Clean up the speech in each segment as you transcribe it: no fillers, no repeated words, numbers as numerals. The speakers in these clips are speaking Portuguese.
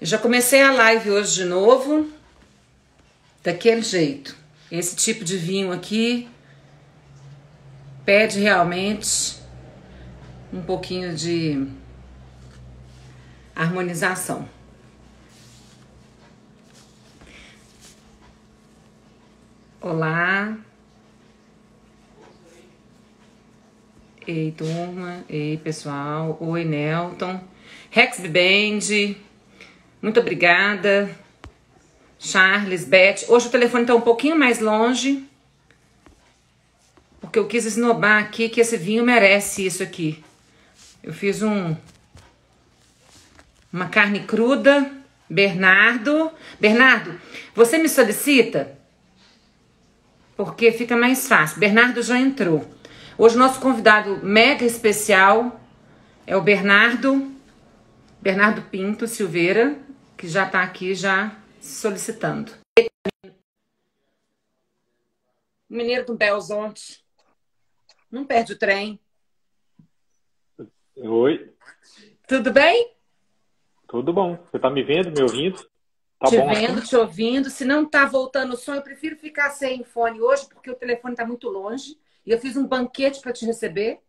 Eu já comecei a live hoje de novo, daquele jeito. Esse tipo de vinho aqui pede realmente um pouquinho de harmonização. Olá. Ei, turma. Ei, pessoal. Oi, Nelton. Rex Band. Muito obrigada. Charles, Beth. Hoje o telefone tá um pouquinho mais longe, porque eu quis esnobar aqui que esse vinho merece isso aqui. Eu fiz uma carne cruda. Bernardo, você me solicita? Porque fica mais fácil. Bernardo já entrou. Hoje o nosso convidado mega especial é o Bernardo Pinto Silveira, que já está aqui já solicitando. Mineiro do Belzonte. Não perde o trem. Oi. Tudo bem? Tudo bom. Você tá me vendo, me ouvindo? Tá te bom vendo, assim? te ouvindo. Se não tá voltando o som, eu prefiro ficar sem fone hoje, porque o telefone tá muito longe. E eu fiz um banquete para te receber.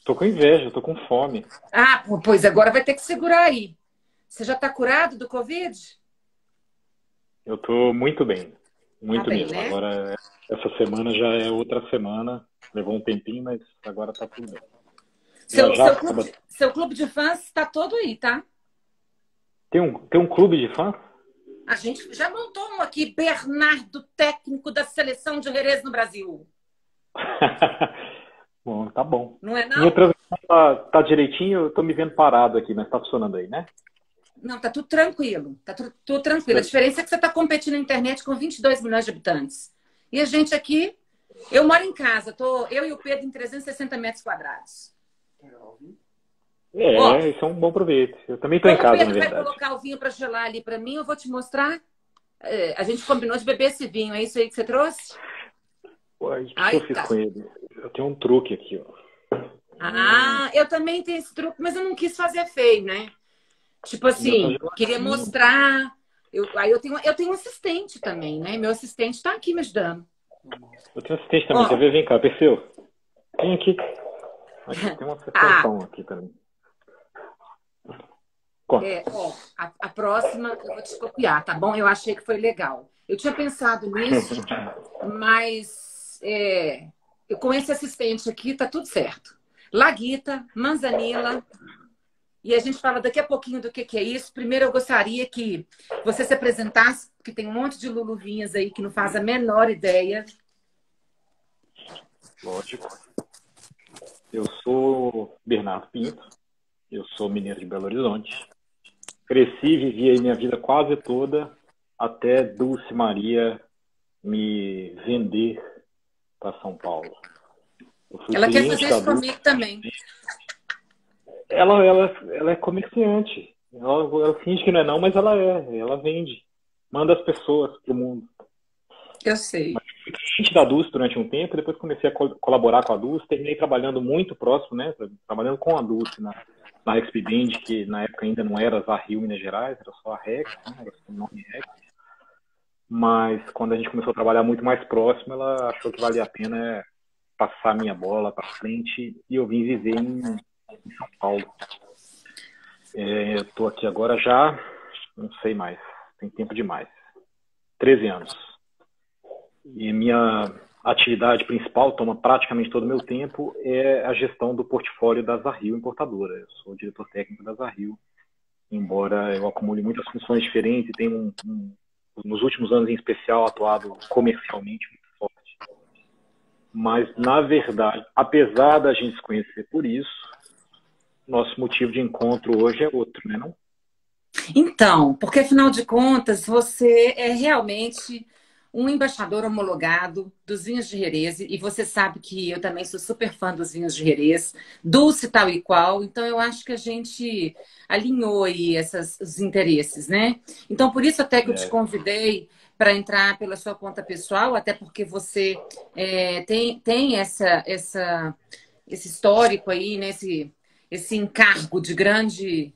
Tô com inveja, tô com fome. Ah, pois agora vai ter que segurar aí. Você já tá curado do Covid? Eu tô muito bem. Tá Muito bem, mesmo. né? Agora, essa semana já é outra semana. Levou um tempinho, mas agora tá tudo bem. Já Seu, já. seu clube de fãs está todo aí, tá? Tem um clube de fãs? A gente já montou um aqui, Bernardo, técnico da seleção de Jerez no Brasil. Bom, tá bom. Não é Minha não? transmissão tá direitinho, eu tô me vendo parado aqui, mas tá funcionando aí, né? Não, tá tudo tranquilo. Tá tudo tranquilo. A diferença é que você tá competindo na internet com 22 milhões de habitantes. E a gente aqui, eu moro em casa, eu e o Pedro em 360 metros quadrados. Ó, Isso é um bom proveito. Eu também tô em como o casa, na Pedro vai verdade. colocar o vinho para gelar ali para mim, eu vou te mostrar. A gente combinou de beber esse vinho, é isso aí que você trouxe? Uai, o que Ai, eu fiz tá. com ele? Eu tenho um truque aqui, ó. Ah, eu também tenho esse truque, mas eu não quis fazer feio, né? Tipo O meu tá assim, queria geladinho. mostrar. Aí eu tenho um assistente também, né? Meu assistente tá aqui me ajudando. Eu tenho assistente também, quer Ó, ver? Vem cá, Perseu. Vem aqui. Aqui tem uma ah, assistentão aqui também. Conta. a próxima eu vou te copiar, tá bom? Eu achei que foi legal. Eu tinha pensado nisso, mas com esse assistente aqui tá tudo certo. Laguita, Manzanilla. E a gente fala daqui a pouquinho do que é isso. Primeiro, eu gostaria que você se apresentasse, porque tem um monte de luluvinhas aí que não faz a menor ideia. Lógico. Eu sou Bernardo Pinto. Eu sou mineiro de Belo Horizonte. Cresci e vivi aí minha vida quase toda até Dulce Maria me vender para São Paulo. Eu fui Ela quer cliente fazer da isso Dulce. comigo também. Ela é comerciante. Ela finge que não é não, mas ela é. Ela vende. Manda as pessoas pro mundo. Eu sei. Fui cliente da Dulce durante um tempo, depois comecei a colaborar com a Dulce, terminei trabalhando muito próximo, né? Trabalhando com a Dulce na Rex Band, que na época ainda não era a Rio Minas Gerais, era só a Rex, né? Era o nome Rex. Mas quando a gente começou a trabalhar muito mais próximo, ela achou que valia a pena passar a minha bola para frente e eu vim viver em São Paulo. Eu tô aqui agora já, não sei mais, tem tempo demais. 13 anos. E minha atividade principal, toma praticamente todo o meu tempo, é a gestão do portfólio da Zarrio Importadora. Eu sou diretor técnico da Zarrio, embora eu acumule muitas funções diferentes e tenho, nos últimos anos em especial, atuado comercialmente muito forte. Mas, na verdade, apesar da gente se conhecer por isso, nosso motivo de encontro hoje é outro, né, não? Então, porque afinal de contas, você é realmente um embaixador homologado dos vinhos de Jerez, e você sabe que eu também sou super fã dos vinhos de Jerez, Dulce tal e qual, então eu acho que a gente alinhou aí os interesses, né? Então, por isso até que eu te convidei para entrar pela sua conta pessoal, até porque você tem esse histórico aí, né? Esse encargo de grande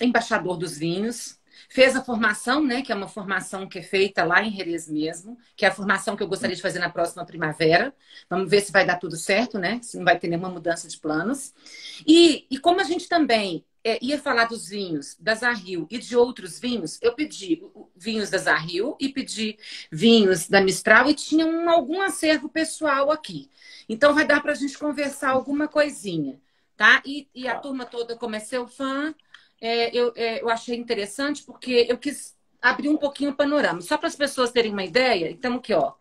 embaixador dos vinhos, fez a formação, né, que é uma formação que é feita lá em Jerez mesmo, que é a formação que eu gostaria de fazer na próxima primavera. Vamos ver se vai dar tudo certo, né? Se não vai ter nenhuma mudança de planos. E como a gente também ia falar dos vinhos da Zarril e de outros vinhos, eu pedi vinhos da Zarril e pedi vinhos da Mistral e tinha algum acervo pessoal aqui. Então vai dar para a gente conversar alguma coisinha, tá? E a turma toda, como é seu fã, eu achei interessante porque eu quis abrir um pouquinho o panorama. Só para as pessoas terem uma ideia, então aqui, ó.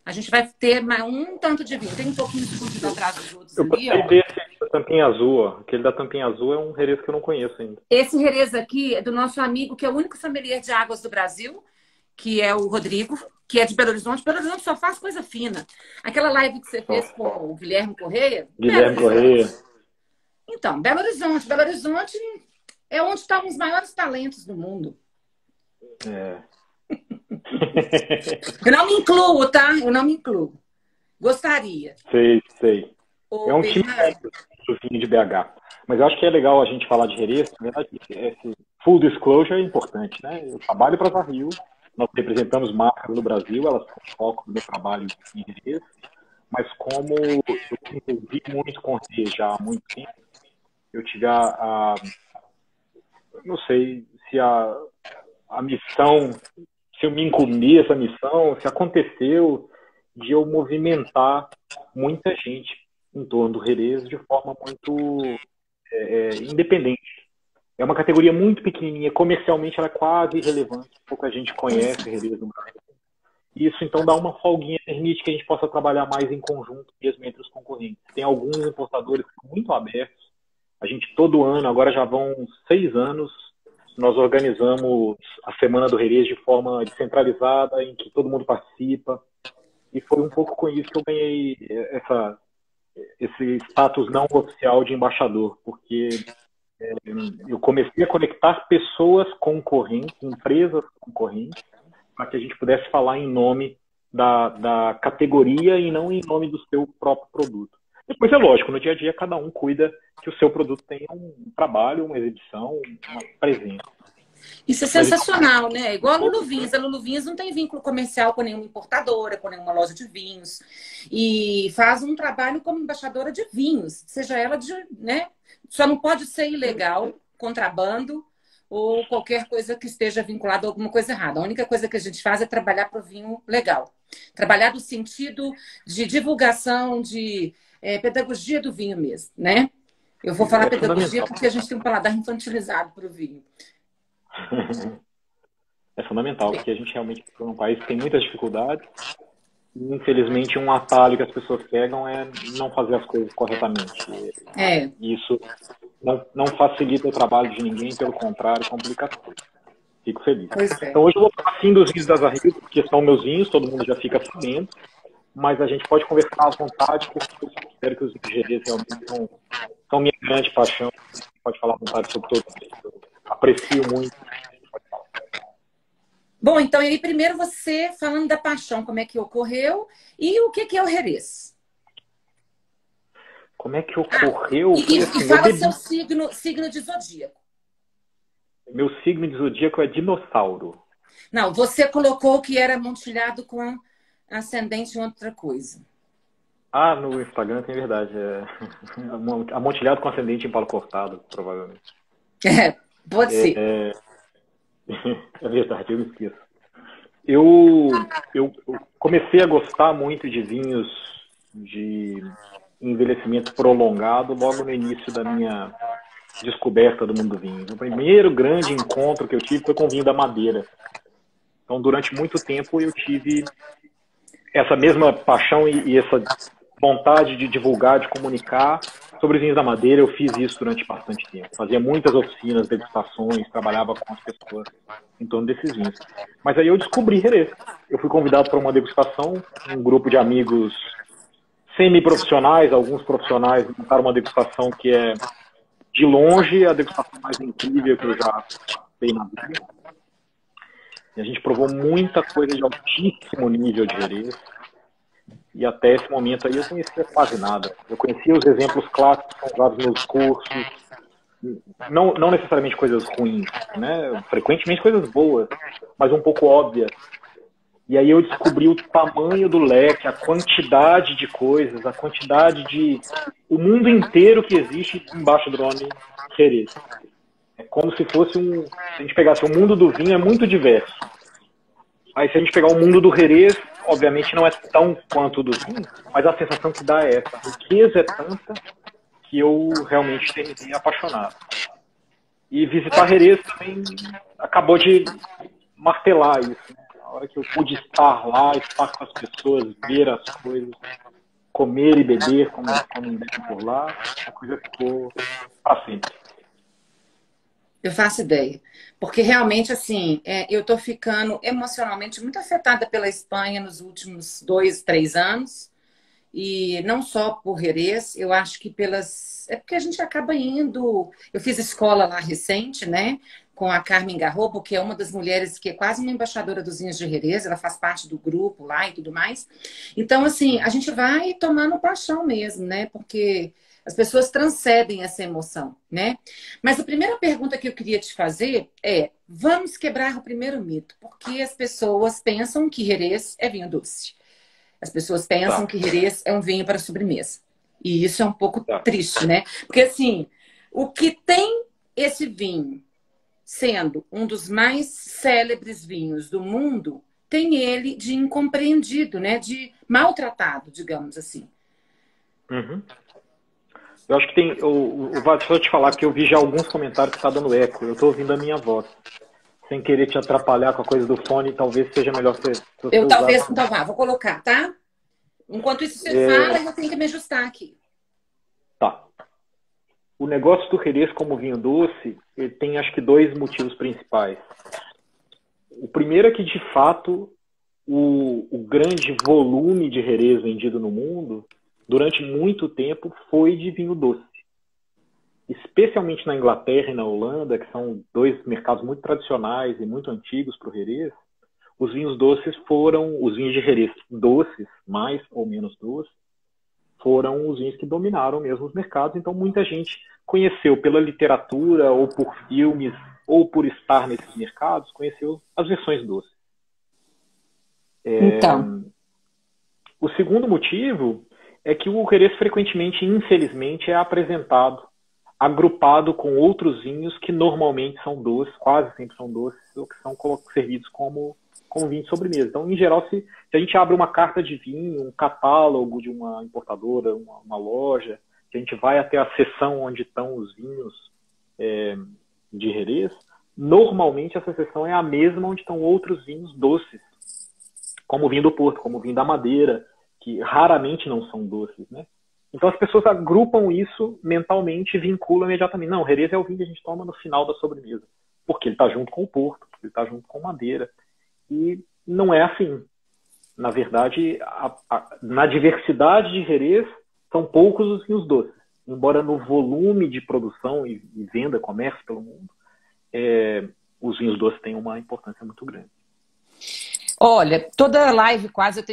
A gente vai ter um tanto de vinho. Tem um pouquinho de fundo atrás dos outros ali, ó. Desse da tampinha azul, ó. Aquele da tampinha azul é um Jerez que eu não conheço ainda. Esse Jerez aqui é do nosso amigo, que é o único sommelier de águas do Brasil, que é o Rodrigo, que é de Belo Horizonte. Belo Horizonte só faz coisa fina. Aquela live que você fez com o Guilherme Correia. Guilherme Correia. Então, Belo Horizonte. Belo Horizonte é onde estão os maiores talentos do mundo. Eu não me incluo, tá? Eu não me incluo. Gostaria. Sei. É um time do vinho de BH. Mas eu acho que é legal a gente falar de Jerez. Na verdade, esse full disclosure é importante, né? Eu trabalho para a Zarril, nós representamos marcas no Brasil, elas são foco do meu trabalho em Jerez. Mas como eu envolvi muito com Jerez já há muito tempo, eu tive não sei se a missão, se eu me incumbi essa missão, se aconteceu de eu movimentar muita gente em torno do Jerez de forma muito independente. É uma categoria muito pequenininha, comercialmente ela é quase irrelevante, pouca gente conhece o Jerez no Brasil. Isso então dá uma folguinha, permite que a gente possa trabalhar mais em conjunto mesmo entre os concorrentes. Tem alguns importadores muito abertos. A gente todo ano, agora já vão 6 anos, nós organizamos a Semana do Jerez de forma descentralizada, em que todo mundo participa. E foi um pouco com isso que eu ganhei esse status não oficial de embaixador, porque eu comecei a conectar pessoas concorrentes, empresas concorrentes, para que a gente pudesse falar em nome da categoria e não em nome do seu próprio produto. Depois é lógico, no dia a dia cada um cuida que o seu produto tenha um trabalho, uma exibição, uma presença. Isso é sensacional, né? Igual a Lulu Vinhos. A Lulu Vinhos não tem vínculo comercial com nenhuma importadora, com nenhuma loja de vinhos. E faz um trabalho como embaixadora de vinhos, seja ela né? Só não pode ser ilegal, contrabando ou qualquer coisa que esteja vinculada a alguma coisa errada. A única coisa que a gente faz é trabalhar para o vinho legal. Trabalhar no sentido de divulgação, de pedagogia do vinho mesmo, né? Eu vou falar pedagogia porque a gente tem um paladar infantilizado para o vinho. É fundamental, porque a gente realmente é um país que tem muitas dificuldades e, infelizmente, um atalho que as pessoas pegam é não fazer as coisas corretamente. Isso não facilita o trabalho de ninguém, pelo contrário, complica tudo. Fico feliz. Então, hoje eu vou falar assim dos vinhos das Zarril, porque são meus vinhos, todo mundo já fica sabendo, mas a gente pode conversar à vontade, porque eu espero que os vinhos de Jerez realmente são minha grande paixão. Pode falar à vontade sobre todos eles. Aprecio muito. Bom, então, e aí primeiro você falando da paixão, como é que ocorreu e o que é o Jerez? Como é que ocorreu? E fala seu signo de zodíaco. Meu signo de zodíaco é dinossauro. Não, você colocou que era amontilhado com ascendente em outra coisa. No Instagram tem verdade. Amontilhado com ascendente em palo cortado, provavelmente. Pode ser. É verdade, eu me esqueço. Eu comecei a gostar muito de vinhos de envelhecimento prolongado logo no início da minha descoberta do mundo do vinho. O primeiro grande encontro que eu tive foi com o vinho da Madeira. Então, durante muito tempo, eu tive essa mesma paixão e essa vontade de divulgar, de comunicar sobre os vinhos da Madeira. Eu fiz isso durante bastante tempo. Fazia muitas oficinas, degustações, trabalhava com as pessoas em torno desses vinhos. Mas aí eu descobri Jerez. Eu fui convidado para uma degustação, um grupo de amigos semi-profissionais, alguns profissionais montaram uma degustação que é, de longe, a degustação mais incrível que eu já dei na vida. E a gente provou muita coisa de altíssimo nível de Jerez. E até esse momento aí eu conhecia quase nada. Eu conhecia os exemplos clássicos que são usados nos cursos, não necessariamente coisas ruins, né? Frequentemente coisas boas, mas um pouco óbvias. E aí eu descobri o tamanho do leque, a quantidade de coisas, a quantidade de... o mundo inteiro que existe embaixo do nome Jerez. É como se fosse se a gente pegasse o mundo do vinho, é muito diverso. Aí se a gente pegar o mundo do Jerez, obviamente não é tão quanto o do vinho, mas a sensação que dá é essa. A riqueza é tanta que eu realmente terminei apaixonado. E visitar Jerez também acabou de martelar isso, né? A hora que eu pude estar lá, estar com as pessoas, ver as coisas, comer e beber como bebe por lá, a coisa ficou para sempre. Eu faço ideia. Porque realmente, assim, eu tô ficando emocionalmente muito afetada pela Espanha nos últimos 2, 3 anos. E não só por Jerez, eu acho que pelas... É porque a gente acaba indo... Eu fiz escola lá recente, né? Com a Carmen Garrobo, que é uma das mulheres que é quase uma embaixadora dos vinhos de Jerez. Ela faz parte do grupo lá e tudo mais. Então, assim, a gente vai tomando paixão mesmo, né? Porque as pessoas transcendem essa emoção, né? Mas a primeira pergunta que eu queria te fazer é: vamos quebrar o primeiro mito. Porque as pessoas pensam que Jerez é vinho doce. As pessoas pensam que Jerez é um vinho para sobremesa. E isso é um pouco triste, né? Porque, assim, o que tem esse vinho sendo um dos mais célebres vinhos do mundo, tem ele de incompreendido, né? De maltratado, digamos assim. Uhum. Eu acho que tem... Deixa eu te falar que eu vi já alguns comentários que está dando eco. Eu estou ouvindo a minha voz. Sem querer te atrapalhar com a coisa do fone, talvez seja melhor você eu talvez, então vá, vou colocar, tá? Enquanto isso você fala, eu tenho que me ajustar aqui. Tá. O negócio do Jerez como vinho doce, ele tem acho que 2 motivos principais. O primeiro é que, de fato, o grande volume de Jerez vendido no mundo, durante muito tempo, foi de vinho doce. Especialmente na Inglaterra e na Holanda, que são 2 mercados muito tradicionais e muito antigos para o Jerez, os vinhos doces foram, os vinhos de Jerez doces, mais ou menos doces, foram os vinhos que dominaram mesmo os mercados. Então muita gente conheceu pela literatura, ou por filmes, ou por estar nesses mercados, conheceu as versões doces. Então. O segundo motivo é que o Jerez frequentemente, infelizmente, é apresentado agrupado com outros vinhos que normalmente são doces, quase sempre são doces, ou que são servidos como vinho de sobremesa. Então, em geral, se a gente abre uma carta de vinho, um catálogo de uma importadora, uma loja, se a gente vai até a seção onde estão os vinhos de Jerez, normalmente essa seção é a mesma onde estão outros vinhos doces, como o vinho do Porto, como o vinho da Madeira, que raramente não são doces, né? Então as pessoas agrupam isso mentalmente e vinculam imediatamente. Não, Jerez é o vinho que a gente toma no final da sobremesa, porque ele está junto com o Porto, porque ele está junto com Madeira. E não é assim. Na verdade, na diversidade de Jerez, são poucos os vinhos doces. Embora no volume de produção e venda, comércio pelo mundo, os vinhos doces têm uma importância muito grande. Olha, toda live quase eu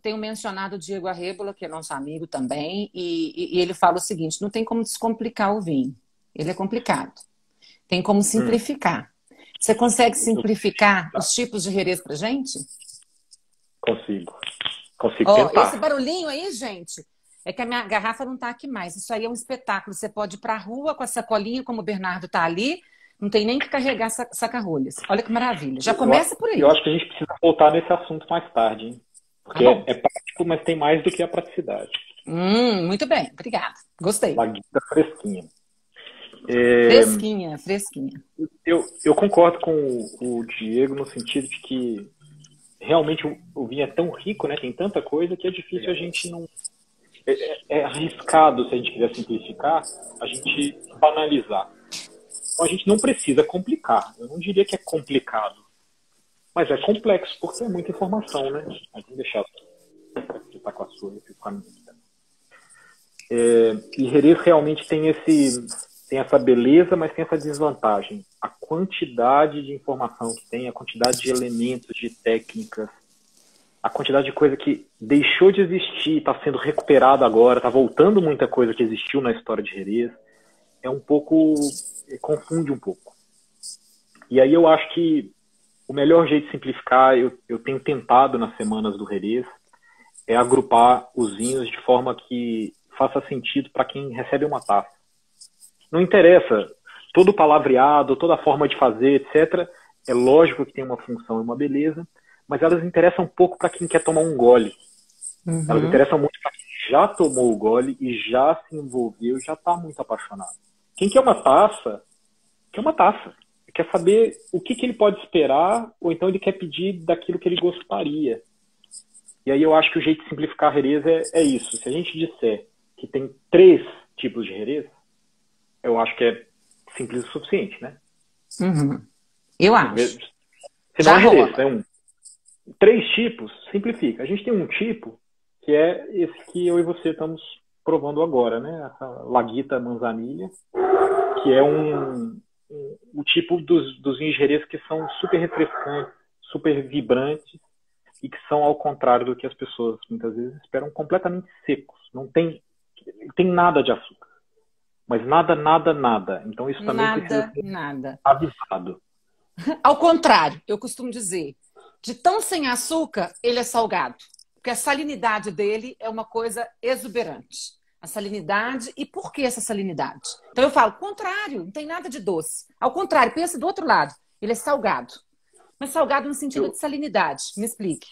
tenho mencionado o Diego Arrebola, que é nosso amigo também, e ele fala o seguinte: não tem como descomplicar o vinho. Ele é complicado. Tem como simplificar. Você consegue simplificar os tipos de Jerez pra gente? Consigo tentar. Esse barulhinho aí, gente, é que a minha garrafa não tá aqui mais. Isso aí é um espetáculo. Você pode ir pra rua com a sacolinha, como o Bernardo tá ali. Não tem nem que carregar saca-rolhas. Olha que maravilha. Já começa por aí. Eu acho que a gente precisa voltar nesse assunto mais tarde, hein? Porque é prático, mas tem mais do que a praticidade. Muito bem. Obrigada. Gostei. Laguita fresquinha. Fresquinha. Eu concordo com o Diego no sentido de que realmente o vinho é tão rico, né? Tem tanta coisa que é difícil a gente não... É arriscado, se a gente quiser simplificar, a gente banalizar. Então a gente não precisa complicar. Eu não diria que é complicado. Mas é complexo, porque é muita informação, né? A gente deixar você tá com a sua, eu fico com a minha. E Jerez realmente tem essa beleza, mas tem essa desvantagem. A quantidade de informação que tem, a quantidade de elementos, de técnicas, a quantidade de coisa que deixou de existir, está sendo recuperada agora, está voltando muita coisa que existiu na história de Jerez. É um pouco confunde um pouco. E aí eu acho que o melhor jeito de simplificar, eu tenho tentado nas semanas do Jerez, é agrupar os vinhos de forma que faça sentido para quem recebe uma taça. Não interessa todo o palavreado, toda a forma de fazer, etc. É lógico que tem uma função e uma beleza, mas elas interessam um pouco para quem quer tomar um gole. Elas interessam muito para quem já tomou o gole e já se envolveu, já está muito apaixonado. Quem quer uma taça, quer uma taça. Quer saber o que ele pode esperar, ou então ele quer pedir daquilo que ele gostaria. E aí eu acho que o jeito de simplificar Jerez é isso. Se a gente disser que tem 3 tipos de Jerez, eu acho que é simples o suficiente, né? Eu acho. Se não é Jerez, né? 3 tipos, simplifica. A gente tem um tipo que é esse que eu e você estamos provando agora, né? Essa Laguita Manzanilla, que é o tipo dos vinhos Jerez que são super refrescantes, super vibrantes e que são ao contrário do que as pessoas muitas vezes esperam, completamente secos. Não tem nada de açúcar. Mas nada, nada, nada. Então isso também precisa ser avisado. Ao contrário, eu costumo dizer, de tão sem açúcar, ele é salgado. Porque a salinidade dele é uma coisa exuberante. A salinidade, e por que essa salinidade? Então eu falo, contrário, não tem nada de doce. Ao contrário, pensa do outro lado, ele é salgado. Mas salgado no sentido de salinidade. Me explique.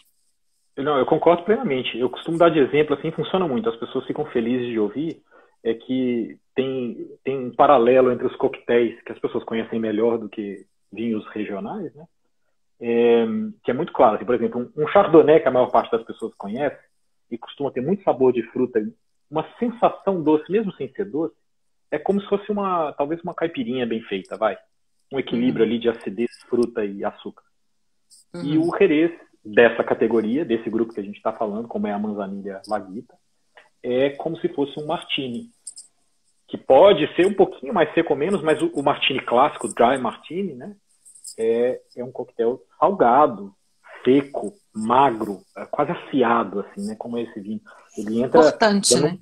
Não, eu concordo plenamente. Eu costumo dar de exemplo, assim, funciona muito. As pessoas ficam felizes de ouvir, é que tem um paralelo entre os coquetéis, que as pessoas conhecem melhor do que vinhos regionais, né? Que é muito claro. Assim, por exemplo, um chardonnay, que a maior parte das pessoas conhece, e costuma ter muito sabor de fruta, uma sensação doce, mesmo sem ser doce, é como se fosse talvez uma caipirinha bem feita, vai. Um equilíbrio ali de acidez, fruta e açúcar. E o Jerez dessa categoria, desse grupo que a gente está falando, como é a Manzanilla Laguita, é como se fosse um martini, que pode ser um pouquinho mais seco ou menos, mas o martini clássico, o dry martini, né, é um coquetel salgado, seco, magro, quase afiado, assim, né, como é esse vinho. Ele entra cortante, né?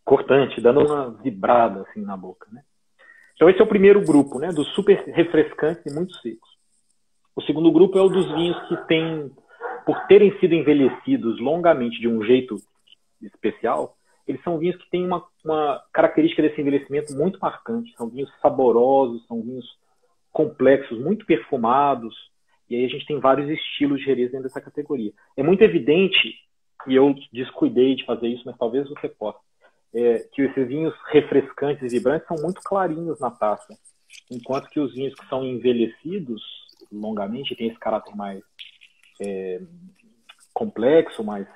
Cortante, dando uma vibrada assim na boca, né? Então esse é o primeiro grupo, né, dos super refrescantes e muito secos. O segundo grupo é o dos vinhos que têm, por terem sido envelhecidos longamente de um jeito especial, eles são vinhos que têm uma característica desse envelhecimento muito marcante. São vinhos saborosos, são vinhos complexos, muito perfumados, e aí a gente tem vários estilos de Jerez dentro dessa categoria. É muito evidente, e eu descuidei de fazer isso, mas talvez você possa, que esses vinhos refrescantes e vibrantes são muito clarinhos na taça, enquanto que os vinhos que são envelhecidos longamente, têm esse caráter mais complexo, mais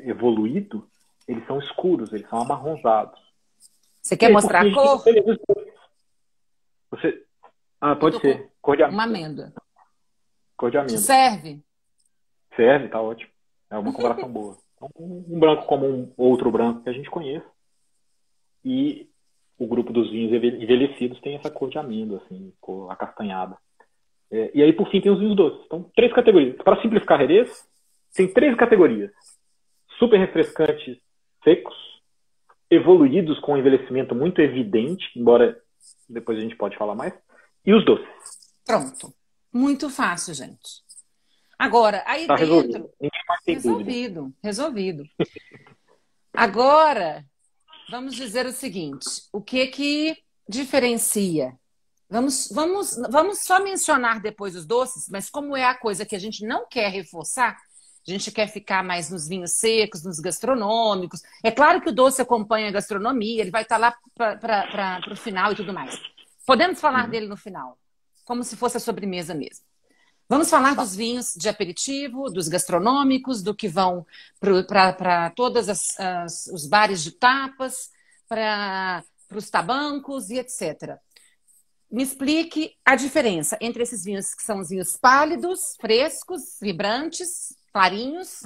evoluído, eles são escuros, eles são amarronzados. Você quer mostrar a cor? Pode ser. Cor de amêndoa. Uma amêndoa. Cor de amêndoa. Serve? Serve, tá ótimo. É uma comparação boa. Um branco como um outro branco que a gente conhece. E o grupo dos vinhos envelhecidos tem essa cor de amêndoa, assim, cor acastanhada. E aí, por fim, tem os vinhos doces. Então, 3 categorias. Para simplificar Jerez, tem 3 categorias. Super refrescantes, secos, evoluídos com um envelhecimento muito evidente, embora depois a gente pode falar mais, e os doces. Pronto. Muito fácil, gente. Agora, aí tá dentro... Resolvido. Ninguém mais tem dúvida. Resolvido. Agora, vamos dizer o seguinte. O que diferencia? Vamos só mencionar depois os doces, mas como é a coisa que a gente não quer reforçar, a gente quer ficar mais nos vinhos secos, nos gastronômicos. É claro que o doce acompanha a gastronomia, ele vai estar lá para o final e tudo mais. Podemos falar dele no final, como se fosse a sobremesa mesmo. Vamos falar dos vinhos de aperitivo, dos gastronômicos, do que vão para todos os bares de tapas, para os tabancos e etc. Me explique a diferença entre esses vinhos que são os vinhos pálidos, frescos, vibrantes, clarinhos,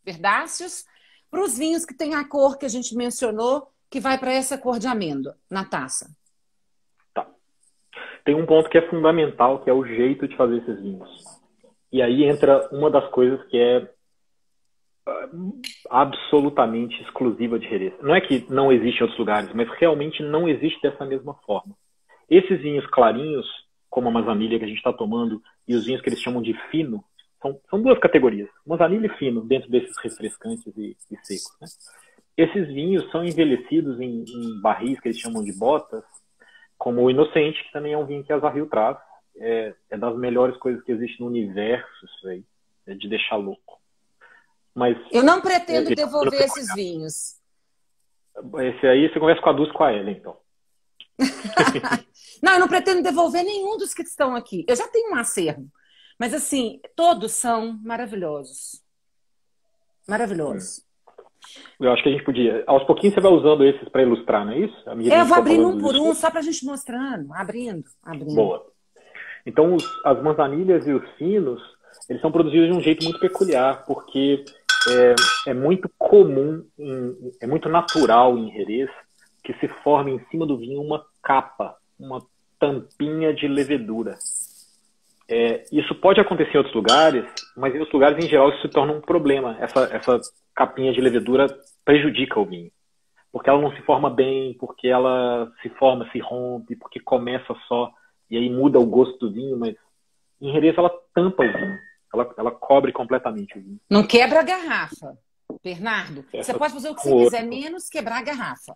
verdáceos, para os vinhos que têm a cor que a gente mencionou, que vai para essa cor de amêndoa na taça. Tá. Tem um ponto que é fundamental, que é o jeito de fazer esses vinhos. E aí entra uma das coisas que é absolutamente exclusiva de Jerez. Não é que não existe em outros lugares, mas realmente não existe dessa mesma forma. Esses vinhos clarinhos, como a Manzanilha que a gente está tomando, e os vinhos que eles chamam de fino, são duas categorias, Manzanilha e fino, dentro desses refrescantes e secos, né? Esses vinhos são envelhecidos em barris que eles chamam de botas, como o Inocente, que também é um vinho que a Azarril traz. É das melhores coisas que existe no universo, isso aí. É de deixar louco. Mas eu não pretendo devolver esses vinhos. Esse aí você conversa com a Dulce com a Ellen, então. Não, eu não pretendo devolver nenhum dos que estão aqui. Eu já tenho um acervo. Mas, assim, todos são maravilhosos. Maravilhosos. Eu acho que a gente podia... Aos pouquinhos você vai usando esses para ilustrar, não é isso? Eu vou abrindo um por um, só para a gente mostrando. Abrindo. Boa. Então, as manzanilhas e os finos, eles são produzidos de um jeito muito peculiar, porque é muito comum, é muito natural em Jerez que se forme em cima do vinho uma capa, uma tampinha de levedura. Isso pode acontecer em outros lugares, mas em outros lugares, em geral, isso se torna um problema. Essa capinha de levedura prejudica o vinho. Porque ela não se forma bem, porque ela se forma, se rompe, porque começa só, e aí muda o gosto do vinho, mas em Jerez ela tampa o vinho. Ela cobre completamente o vinho. Não quebra a garrafa, Bernardo. Você pode fazer o que você quiser, menos quebrar a garrafa.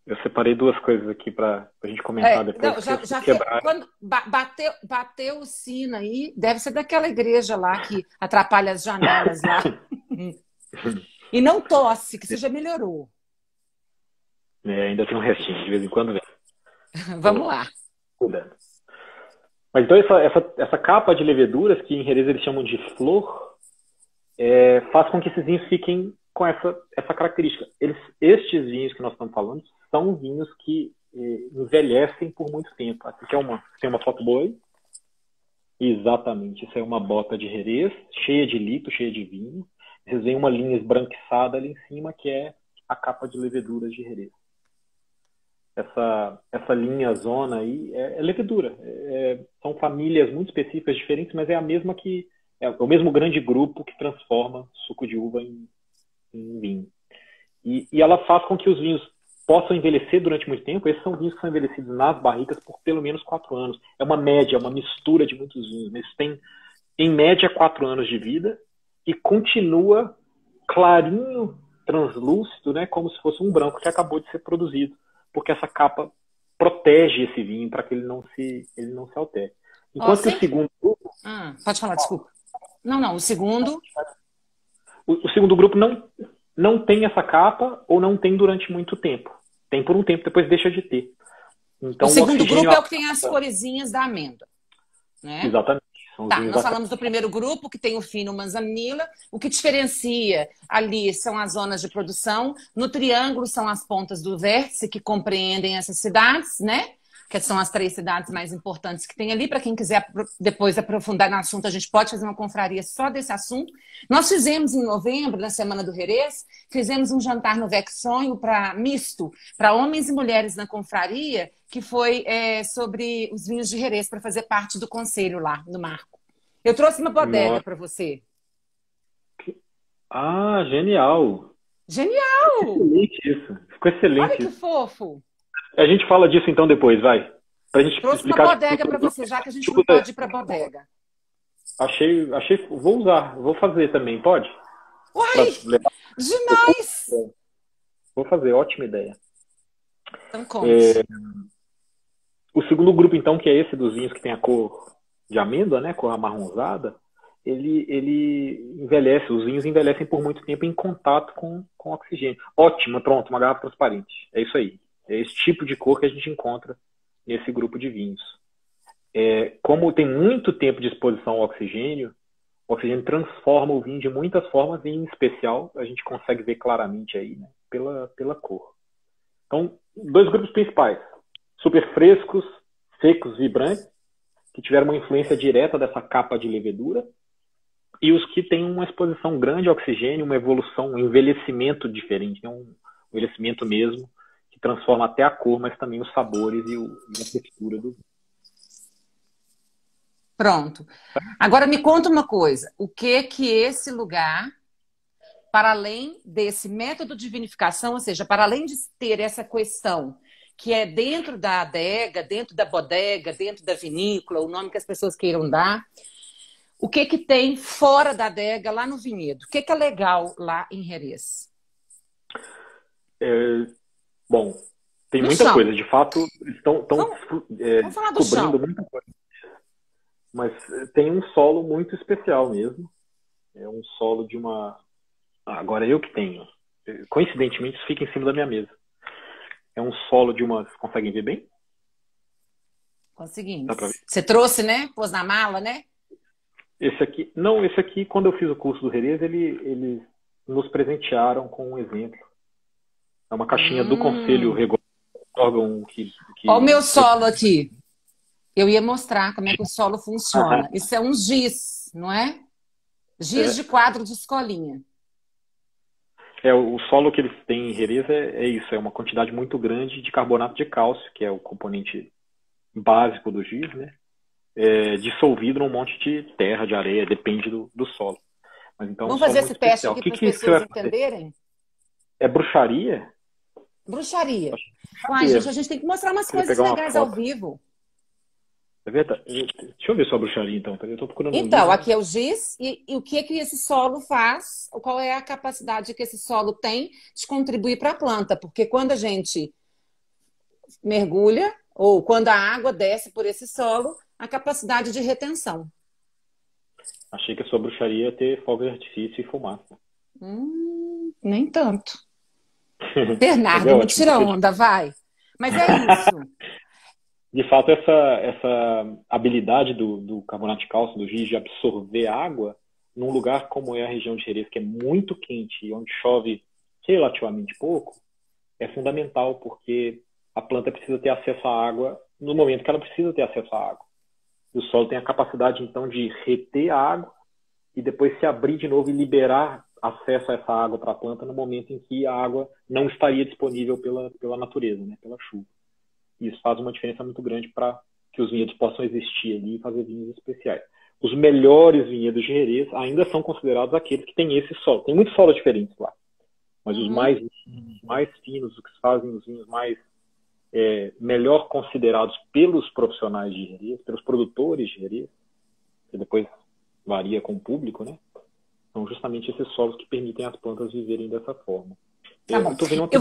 Eu separei duas coisas aqui para a gente comentar depois. Não, já quando bateu o sino aí, deve ser daquela igreja lá que atrapalha as janelas lá. E não tosse, que você já melhorou. Ainda tem um restinho, de vez em quando vem. Vamos lá. Cuidado. Mas então essa capa de leveduras, que em Jerez eles chamam de flor, faz com que esses vinhos fiquem com essa característica. Estes vinhos que nós estamos falando são vinhos que envelhecem por muito tempo. Aqui tem uma foto boa aí. Exatamente. Isso é uma bota de Jerez, cheia de lito, cheia de vinho. Vocês veem uma linha esbranquiçada ali em cima, que é a capa de leveduras de Jerez. Essa linha zona aí é levedura. São famílias muito específicas, diferentes, mas é a mesma é o mesmo grande grupo que transforma suco de uva em vinho. E ela faz com que os vinhos possam envelhecer durante muito tempo. Esses são vinhos que são envelhecidos nas barricas por pelo menos 4 anos. É uma média, uma mistura de muitos vinhos. Eles têm, em média, 4 anos de vida e continua clarinho, translúcido, né, como se fosse um branco que acabou de ser produzido, porque essa capa protege esse vinho para que ele não se altere. Enquanto que o segundo grupo... pode falar, desculpa. Não, o segundo... O segundo grupo não tem essa capa ou não tem durante muito tempo. Tem por um tempo, depois deixa de ter. Então, o segundo grupo é o que tem as coresinhas da amêndoa, né? Exatamente. Nós falamos do primeiro grupo, que tem o fino manzanilla. O que diferencia ali são as zonas de produção. No triângulo são as pontas do vértice que compreendem essas cidades, né? Que são as 3 cidades mais importantes que tem ali. Para quem quiser depois aprofundar no assunto, a gente pode fazer uma confraria só desse assunto. Nós fizemos em novembro, na Semana do Jerez, fizemos um jantar no Vex Sonho misto para homens e mulheres na confraria, que foi sobre os vinhos de Jerez, para fazer parte do conselho lá, no Marco. Eu trouxe uma bodega para você. Genial! Genial! Ficou excelente isso. Ficou excelente. Olha que fofo! A gente fala disso então depois, vai. Pra gente trouxe uma bodega para você, já que a gente não pode ir para bodega. Achei, vou fazer também, pode? Uai! Demais! Vou fazer, ótima ideia. Então conte. O segundo grupo, então, que é esse dos vinhos que tem a cor de amêndoa, né, cor amarronzada, ele envelhece, os vinhos envelhecem por muito tempo em contato com oxigênio. Ótimo, pronto, uma garrafa transparente. É isso aí. É esse tipo de cor que a gente encontra nesse grupo de vinhos. Como tem muito tempo de exposição ao oxigênio, o oxigênio transforma o vinho de muitas formas, e em especial a gente consegue ver claramente aí, né, pela cor. Então, 2 grupos principais: super frescos, secos, vibrantes, que tiveram uma influência direta dessa capa de levedura, e os que têm uma exposição grande ao oxigênio, uma evolução, um envelhecimento diferente, né, um envelhecimento mesmo, que transforma até a cor, mas também os sabores e a textura do vinho. Pronto. Agora me conta uma coisa. O que esse lugar, para além desse método de vinificação, ou seja, para além de ter essa questão que é dentro da adega, dentro da bodega, dentro da vinícola, o nome que as pessoas queiram dar. O que que tem fora da adega, lá no vinhedo? O que que é legal lá em Jerez? Bom, tem No muita chão. coisa. De fato, estão Vamos falar do cobrindo chão. muita coisa. Mas tem um solo muito especial mesmo. É um solo de uma... agora eu que tenho. Coincidentemente, isso fica em cima da minha mesa. É um solo de uma... Vocês conseguem ver bem? Dá Conseguimos. pra ver? Você trouxe, né? Pôs na mala, né? Esse aqui... Não, esse aqui, quando eu fiz o curso do Jerez, eles nos presentearam com um exemplo. É uma caixinha do Conselho Regulador, órgão Olha o meu solo aqui. Eu ia mostrar como é que o solo funciona. Isso é um giz, não é? Giz de quadro de escolinha. O solo que eles têm em Jerez é isso, é uma quantidade muito grande de carbonato de cálcio, que é o componente básico do giz, né? Dissolvido num monte de terra, de areia, depende do solo. Mas então é um Vamos solo fazer muito esse teste especial. aqui O que para as que você pessoas vai fazer? entenderem? É bruxaria? Bruxaria. Uai, gente, a gente tem que mostrar umas Queria coisas pegar uma legais ao foto. vivo. É verdade. Deixa eu ver sua bruxaria, então. Eu estou procurando um Então, livro. aqui é o giz e o que que esse solo faz, qual é a capacidade que esse solo tem de contribuir para a planta, porque quando a gente mergulha ou quando a água desce por esse solo, a capacidade de retenção. Achei que a sua bruxaria ia ter fogos de artifício e fumaça. Nem tanto. Mas Bernardo, não ótimo, tira porque onda, vai. Mas é isso. de fato essa habilidade do carbonato de cálcio, do giz, de absorver água, num lugar como é a região de Jerez, que é muito quente e onde chove relativamente pouco, é fundamental, porque a planta precisa ter acesso à água no momento que ela precisa ter acesso à água. E o solo tem a capacidade, então, de reter a água e depois se abrir de novo e liberar acesso a essa água para a planta no momento em que a água não estaria disponível pela natureza, né, pela chuva. E isso faz uma diferença muito grande para que os vinhedos possam existir ali e fazer vinhos especiais. Os melhores vinhedos de Jerez ainda são considerados aqueles que têm esse solo. Tem muitos solos diferentes lá, mas os mais finos, os que fazem os vinhos mais melhor considerados pelos profissionais de Jerez, pelos produtores de Jerez, que depois varia com o público, né? São justamente esses solos que permitem as plantas viverem dessa forma. Tá bom. Eu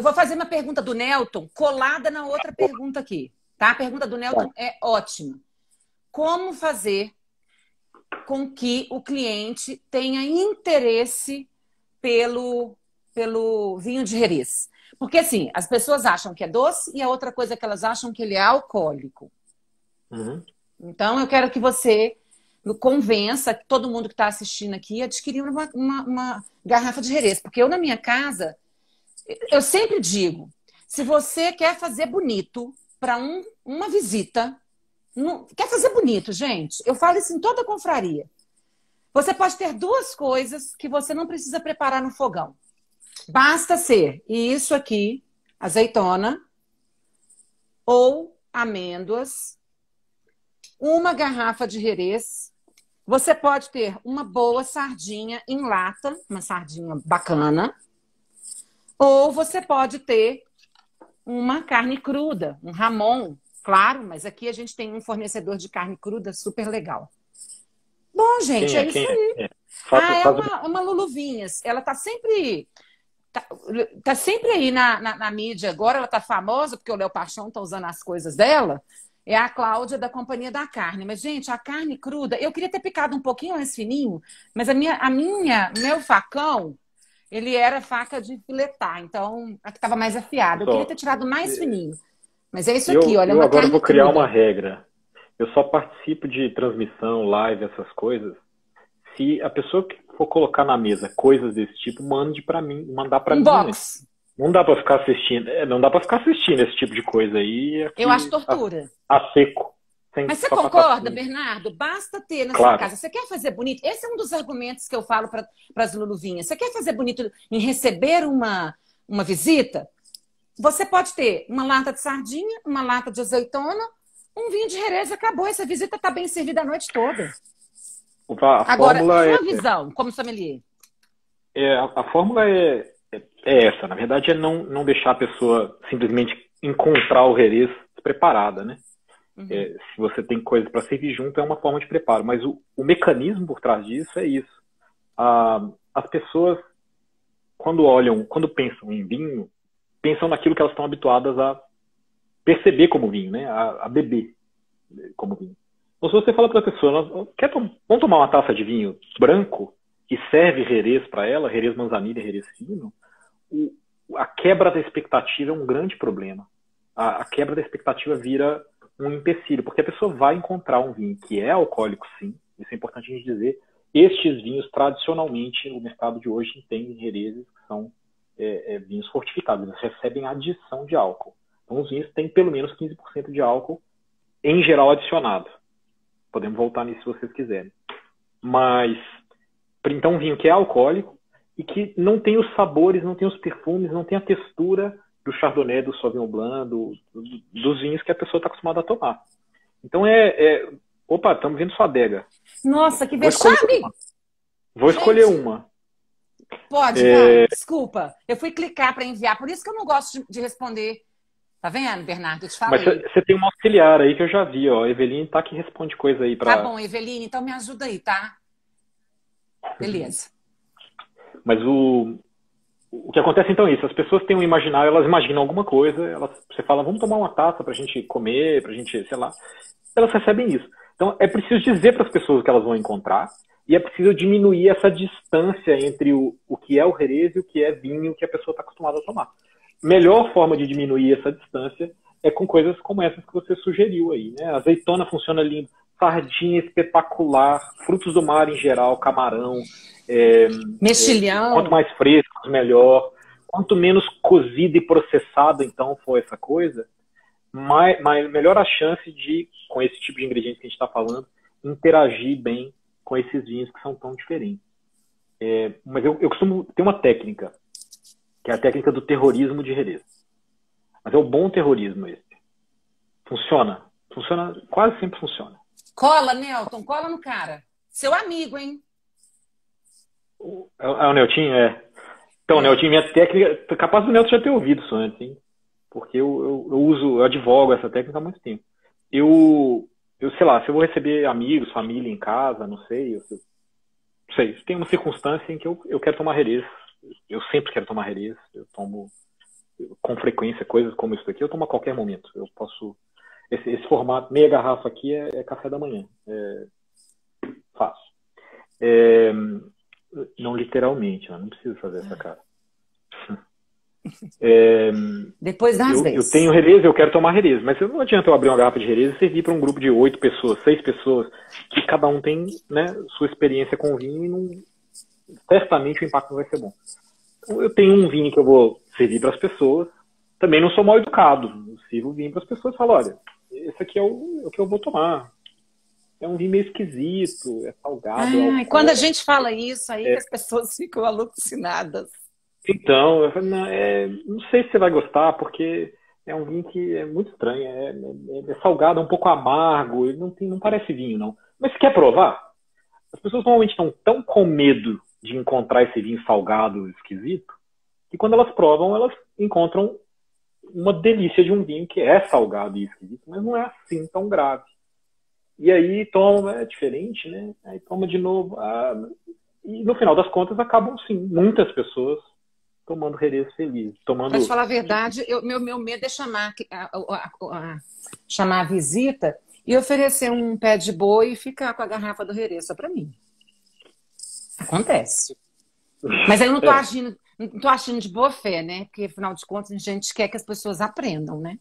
vou fazer uma pergunta do Nelton colada na outra pergunta aqui. Tá? A pergunta do Nelton é ótima. Como fazer com que o cliente tenha interesse pelo vinho de Jerez? Porque, assim, as pessoas acham que é doce e a outra coisa é que elas acham que ele é alcoólico. Então, eu quero que você convença todo mundo que está assistindo aqui a adquirir uma garrafa de Jerez. Porque eu, na minha casa, eu sempre digo, se você quer fazer bonito para uma visita, quer fazer bonito, gente, eu falo isso em toda a confraria. Você pode ter duas coisas que você não precisa preparar no fogão. Basta ser isso aqui, azeitona ou amêndoas, uma garrafa de Jerez. Você pode ter uma boa sardinha em lata, uma sardinha bacana, ou você pode ter uma carne cruda, um ramon, claro, mas aqui a gente tem um fornecedor de carne cruda super legal. Bom, gente, é isso aí. É uma Luluvinhas. Ela tá sempre... Tá sempre aí na mídia agora, ela tá famosa porque o Léo Paixão tá usando as coisas dela. É a Cláudia da Companhia da Carne. Mas, gente, a carne cruda, eu queria ter picado um pouquinho mais fininho, mas meu facão, ele era faca de filetar, então a que estava mais afiada. Eu queria ter tirado mais fininho. Mas é isso aqui, olha, eu uma agora carne vou criar cruda. uma regra. Eu só participo de transmissão, live, essas coisas, se a pessoa que for colocar na mesa coisas desse tipo, mande para mim, mandar para mim. Box. Não dá para ficar assistindo, não dá para ficar assistindo esse tipo de coisa aí. Aqui, eu acho tortura. A seco. Mas você concorda, Bernardo? Basta ter na sua casa. Você quer fazer bonito? Esse é um dos argumentos que eu falo para as Luluvinhas. Você quer fazer bonito em receber uma visita? Você pode ter uma lata de sardinha, uma lata de azeitona, um vinho de Jerez, acabou. Essa visita está bem servida a noite toda. Agora, sua visão como sommelier. A fórmula é é essa. Na verdade, é não deixar a pessoa simplesmente encontrar o Jerez despreparada, né? Se você tem coisas para servir junto, é uma forma de preparo. Mas o mecanismo por trás disso é isso. As pessoas, quando pensam em vinho, pensam naquilo que elas estão habituadas a perceber como vinho, né? A beber como vinho. Ou se você fala para a pessoa, vamos tomar uma taça de vinho branco e serve Jerez para ela, Jerez Manzanilla, Jerez fino, a quebra da expectativa é um grande problema. A quebra da expectativa vira um empecilho, porque a pessoa vai encontrar um vinho que é alcoólico, sim, isso é importante a gente dizer. Estes vinhos, tradicionalmente, o mercado de hoje tem Jerezes que são vinhos fortificados, eles recebem adição de álcool. Então, os vinhos têm pelo menos 15% de álcool, em geral, adicionado. Podemos voltar nisso se vocês quiserem. Mas, então, um vinho que é alcoólico e que não tem os sabores, não tem os perfumes, não tem a textura do Chardonnay, do Sauvignon Blanc, dos vinhos que a pessoa está acostumada a tomar. Então, opa, estamos vendo sua adega. Nossa, que vexame! Vou escolher uma. Pode, vai. Desculpa. Eu fui clicar para enviar, por isso que eu não gosto de responder. Tá vendo, Bernardo? Eu te falei. Mas você tem uma auxiliar aí que eu já vi, ó. A Eveline tá que responde coisa aí pra... Tá bom, Eveline, então me ajuda aí, tá? Beleza. Mas o que acontece então é isso. As pessoas têm um imaginário, elas imaginam alguma coisa, você fala, vamos tomar uma taça pra gente comer, pra gente, sei lá. Elas recebem isso. Então é preciso dizer para as pessoas o que elas vão encontrar e é preciso diminuir essa distância entre o que é o Jerez e o que é vinho que a pessoa está acostumada a tomar. Melhor forma de diminuir essa distância é com coisas como essas que você sugeriu aí, né? Azeitona funciona lindo, sardinha espetacular, frutos do mar em geral, camarão, mexilhão. Quanto mais frescos, melhor. Quanto menos cozido e processado, então, for essa coisa, melhor a chance de, com esse tipo de ingredientes que a gente está falando, interagir bem com esses vinhos que são tão diferentes. Mas eu costumo ter uma técnica, que é a técnica do terrorismo de Jerez. Mas é o bom terrorismo esse. Funciona. Quase sempre funciona. Cola, Nelton, cola no cara. Seu amigo, hein? O Neltinho, Então, Neltinho, minha técnica... Capaz do Nelton já ter ouvido isso antes, hein? Porque eu advogo essa técnica há muito tempo. Eu sei lá, se eu vou receber amigos, família em casa, não sei, tem uma circunstância em que eu quero tomar Jerez. Eu sempre quero tomar Jerez. Eu tomo com frequência coisas como isso aqui. Eu tomo a qualquer momento. Eu posso... Esse formato, meia garrafa aqui é café da manhã. Fácil. Não literalmente, não preciso fazer essa cara. Depois das vezes. Eu tenho Jerez, eu quero tomar Jerez, mas não adianta eu abrir uma garrafa de Jerez e servir para um grupo de 8 pessoas, 6 pessoas, que cada um tem, né, sua experiência com o vinho e certamente o impacto não vai ser bom. Então, eu tenho um vinho que eu vou servir para as pessoas, também não sou mal educado, eu sirvo o vinho para as pessoas e falo, olha, esse aqui é o que eu vou tomar. É um vinho meio esquisito, é salgado. E quando a gente fala isso, aí que as pessoas ficam alucinadas. Então, eu falo, não sei se você vai gostar, porque é um vinho que é muito estranho. É salgado, é um pouco amargo, não parece vinho, não. Mas você quer provar? As pessoas normalmente estão tão com medo de encontrar esse vinho salgado, esquisito, que quando elas provam, elas encontram uma delícia de um vinho que é salgado e esquisito, mas não é assim tão grave. E aí toma, é diferente, né? Aí toma de novo. E no final das contas acabam, sim, muitas pessoas tomando Jerez feliz. Para te falar a verdade, meu medo é chamar a visita e oferecer um pé de boi e ficar com a garrafa do Jerez só para mim. Acontece. Mas eu não tô agindo de boa fé, né? Porque, afinal de contas, a gente quer que as pessoas aprendam, né?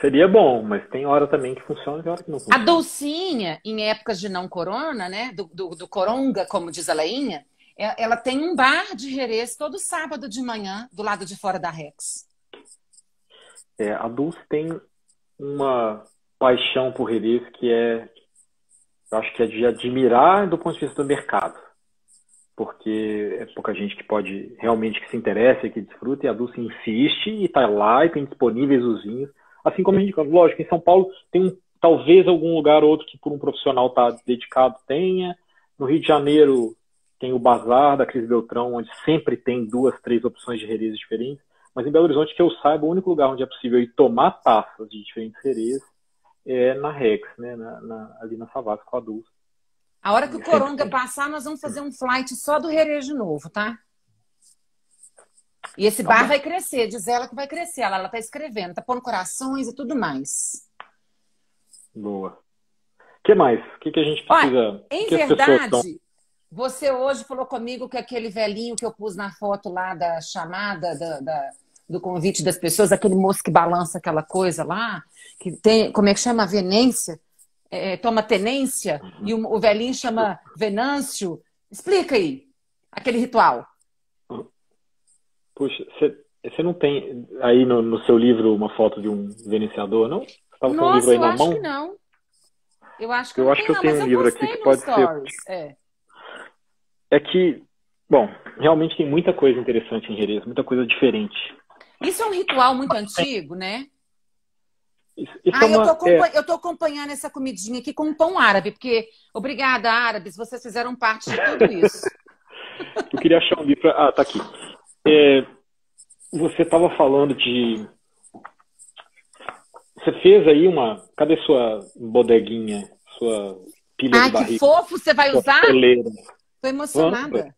Seria bom, mas tem hora também que funciona e tem hora que não funciona. A Dulcinha, em épocas de não corona, né? Do coronga, como diz a Leinha, ela tem um bar de Jerez todo sábado de manhã, do lado de fora da Rex. A Dulce tem uma paixão por Jerez que eu acho que é de admirar do ponto de vista do mercado. Porque é pouca gente que pode realmente que se interessa, que desfruta, e a Dulce insiste e está lá e tem disponíveis os vinhos. Assim como a gente, lógico, em São Paulo tem talvez algum lugar ou outro que por um profissional está dedicado tenha. No Rio de Janeiro tem o Bazar da Cris Beltrão, onde sempre tem 2, 3 opções de herês diferentes. Mas em Belo Horizonte, que eu saiba, o único lugar onde é possível ir tomar taças de diferentes herês é na Rex, né? Ali na Savassi com a Dulce. A hora que o Coronga passar, nós vamos fazer um flight só do herê de novo, tá? E esse bar vai crescer, diz ela que vai crescer. Ela tá escrevendo, tá pondo corações e tudo mais. Boa. O que mais? O que a gente precisa... Olha, em verdade, você hoje falou comigo que aquele velhinho que eu pus na foto lá da chamada, do convite das pessoas, aquele moço que balança aquela coisa lá, que tem, como é que chama? Venência? Toma tenência, e o velhinho chama Venâncio. Explica aí, aquele ritual. Puxa, você não tem aí no seu livro uma foto de um venenciador, não? Você tava com o livro aí na mão? Que não. Eu acho que eu tenho um livro aqui que pode ser. É que, bom, realmente tem muita coisa interessante em Jerez, muita coisa diferente. Isso é um ritual muito antigo, né? Eu tô acompanhando essa comidinha aqui com um pão árabe, porque, obrigada, árabes, vocês fizeram parte de tudo isso. Eu queria achar um livro... Ah, tá aqui. Você estava falando de... Você fez aí uma... Cadê sua bodeguinha? Sua pilha de barriga? Que fofo! Você vai usar? Tô emocionada.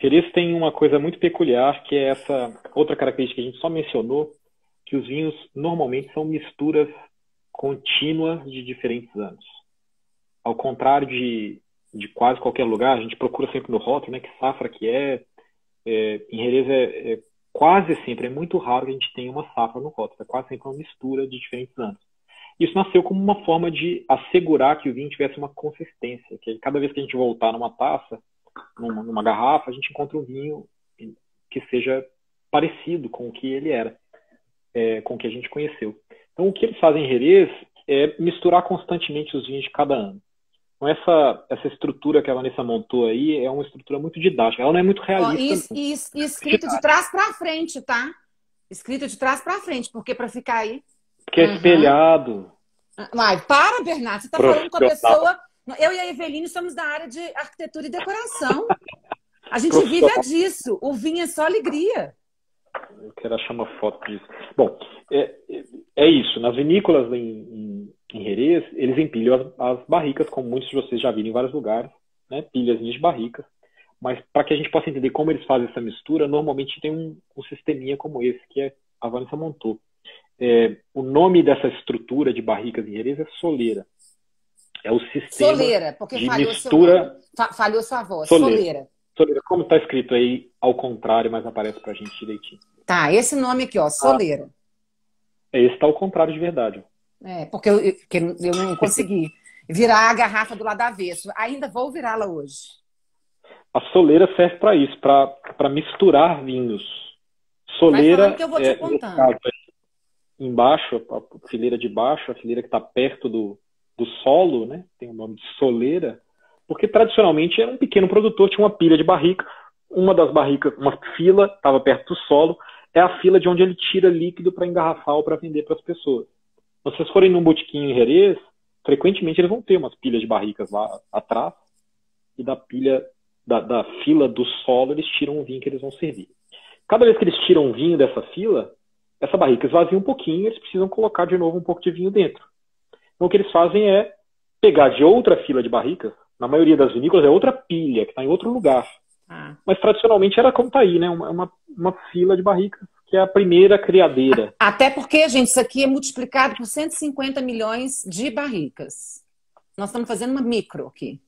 Jerez tem uma coisa muito peculiar, que é essa outra característica que a gente só mencionou, que os vinhos normalmente são misturas contínuas de diferentes anos. Ao contrário de quase qualquer lugar, a gente procura sempre no rótulo, né, que safra que é. Em Jerez quase sempre, é muito raro que a gente tenha uma safra no rótulo, é quase sempre uma mistura de diferentes anos. Isso nasceu como uma forma de assegurar que o vinho tivesse uma consistência, que cada vez que a gente voltar numa taça, numa garrafa, a gente encontra um vinho que seja parecido com o que ele era, com o que a gente conheceu. Então, o que eles fazem em Jerez é misturar constantemente os vinhos de cada ano. Então, essa estrutura que a Vanessa montou aí é uma estrutura muito didática. Ela não é muito realista. E escrito de trás para frente, tá? Escrito de trás para frente, porque para ficar aí... Porque é espelhado. Mas para, Bernardo, você está falando com a pessoa... Eu e a Eveline somos da área de arquitetura e decoração. A gente vive disso. O vinho é só alegria. Eu quero achar uma foto disso. Bom, é isso. Nas vinícolas em Jerez, eles empilham as barricas, como muitos de vocês já viram em vários lugares, né? Pilhas de barricas. Mas para que a gente possa entender como eles fazem essa mistura, normalmente tem um sisteminha como esse, que a Vanessa montou. O nome dessa estrutura de barricas em Jerez é soleira. É o sistema soleira, porque de mistura... falhou sua voz. Soleira. Soleira, como está escrito aí ao contrário, mas aparece para a gente direitinho. Tá, esse nome aqui, ó, soleira. Esse está ao contrário de verdade. Porque eu não consegui virar a garrafa do lado avesso. Ainda vou virá-la hoje. A soleira serve para isso, para misturar vinhos. Soleira, que eu vou te contando. Embaixo, a fileira de baixo, a fileira que está perto do solo, né? Tem o nome de soleira, porque tradicionalmente era um pequeno produtor, tinha uma pilha de barricas, uma das barricas, uma fila, estava perto do solo, é a fila de onde ele tira líquido para engarrafar ou para vender para as pessoas. Se vocês forem num botequim em Jerez, frequentemente eles vão ter umas pilhas de barricas lá atrás, e da fila do solo eles tiram o vinho que eles vão servir. Cada vez que eles tiram um vinho dessa fila, essa barrica esvazia um pouquinho, eles precisam colocar de novo um pouco de vinho dentro. Então o que eles fazem é pegar de outra fila de barricas, na maioria das vinícolas é outra pilha, que está em outro lugar. Mas tradicionalmente era como está aí, né? Uma fila de barricas, que é a primeira criadeira. Até porque, gente, isso aqui é multiplicado por 150 milhões de barricas. Nós estamos fazendo uma micro aqui.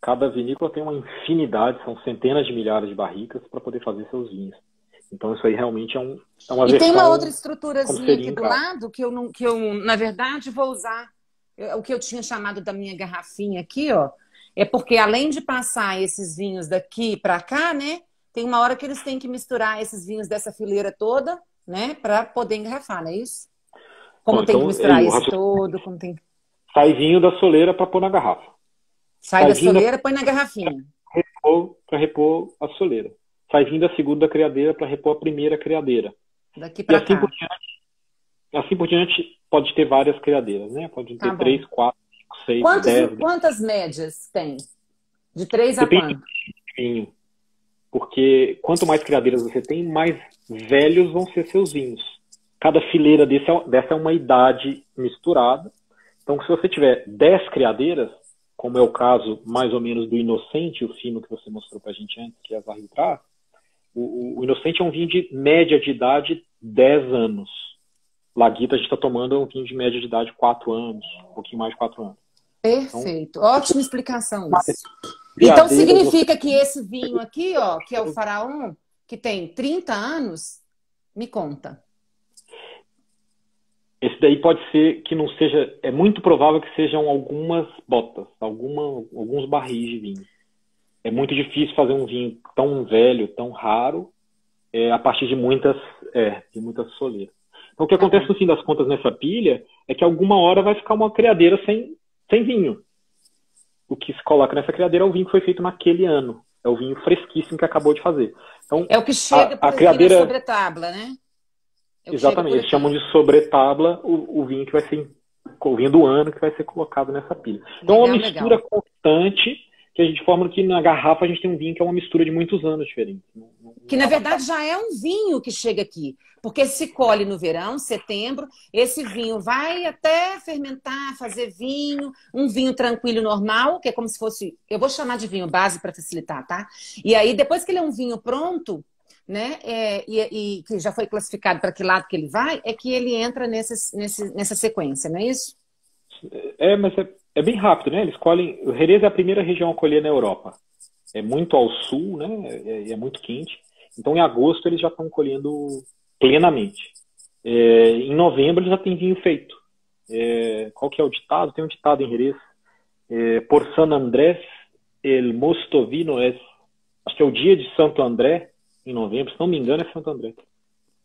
Cada vinícola tem uma infinidade, são centenas de milhares de barricas para poder fazer seus vinhos. Então isso aí realmente é uma versão... E tem uma outra estruturazinha aqui do lado que eu, na verdade, vou usar. O que eu tinha chamado da minha garrafinha aqui, ó, é porque além de passar esses vinhos daqui para cá, né, tem uma hora que eles têm que misturar esses vinhos dessa fileira toda, né, para poder engarrafar, não é isso? Como tem que misturar isso todo, como tem... Sai vinho da soleira para pôr na garrafa. Sai da soleira, põe na garrafinha. Para repor a soleira. Sai vinho da segunda criadeira para repor a primeira criadeira. Daqui para cá. Assim por diante, pode ter várias criadeiras, né? Pode ter 3, 4, 5, 6, 10. Quantas médias tem? De 3 a Depende quanto? do vinho. Porque quanto mais criadeiras você tem, mais velhos vão ser seus vinhos. Cada fileira dessa é uma idade misturada. Então, se você tiver 10 criadeiras, como é o caso mais ou menos do Inocente, o fino que você mostrou pra gente antes, que é a Barril traz, o Inocente é um vinho de média de idade 10 anos. Laguita a gente está tomando um vinho de média de idade 4 anos, um pouquinho mais de 4 anos. Perfeito. Ótima explicação isso. Então Criadeiras, significa que esse vinho aqui, ó, que é o Faraó, que tem 30 anos, me conta. esse daí pode ser que não seja, é muito provável que sejam algumas botas, alguns barris de vinho. É muito difícil fazer um vinho tão velho, tão raro, a partir de muitas soleiras. Então, o que acontece no fim das contas nessa pilha é que alguma hora vai ficar uma criadeira sem vinho. O que se coloca nessa criadeira é o vinho que foi feito naquele ano. É o vinho fresquíssimo que acabou de fazer. Então, é o que chega a criadeira sobre tábua, né? Exatamente, eles chamam de sobretábua o vinho que vai ser o vinho do ano que vai ser colocado nessa pilha. Então, é uma mistura constante que a gente forma que na garrafa a gente tem um vinho que é uma mistura de muitos anos diferentes. Que na verdade já é um vinho que chega aqui, porque se colhe no verão, setembro, esse vinho vai até fermentar, fazer vinho, um vinho tranquilo normal, que é como se fosse, eu vou chamar de vinho base para facilitar, tá? E aí depois que ele é um vinho pronto, né, e que já foi classificado para que lado que ele vai, é que ele entra nessa sequência, não é isso? Mas é bem rápido, né? Eles colhem. O Jerez é a primeira região a colher na Europa. É muito ao sul, né? É muito quente. Então, em agosto, eles já estão colhendo plenamente. Em novembro, eles já têm vinho feito. Qual que é o ditado? Tem um ditado em Jerez. Por San Andrés, el mosto vino es... Acho que é o dia de Santo André, em novembro. Se não me engano, é Santo André.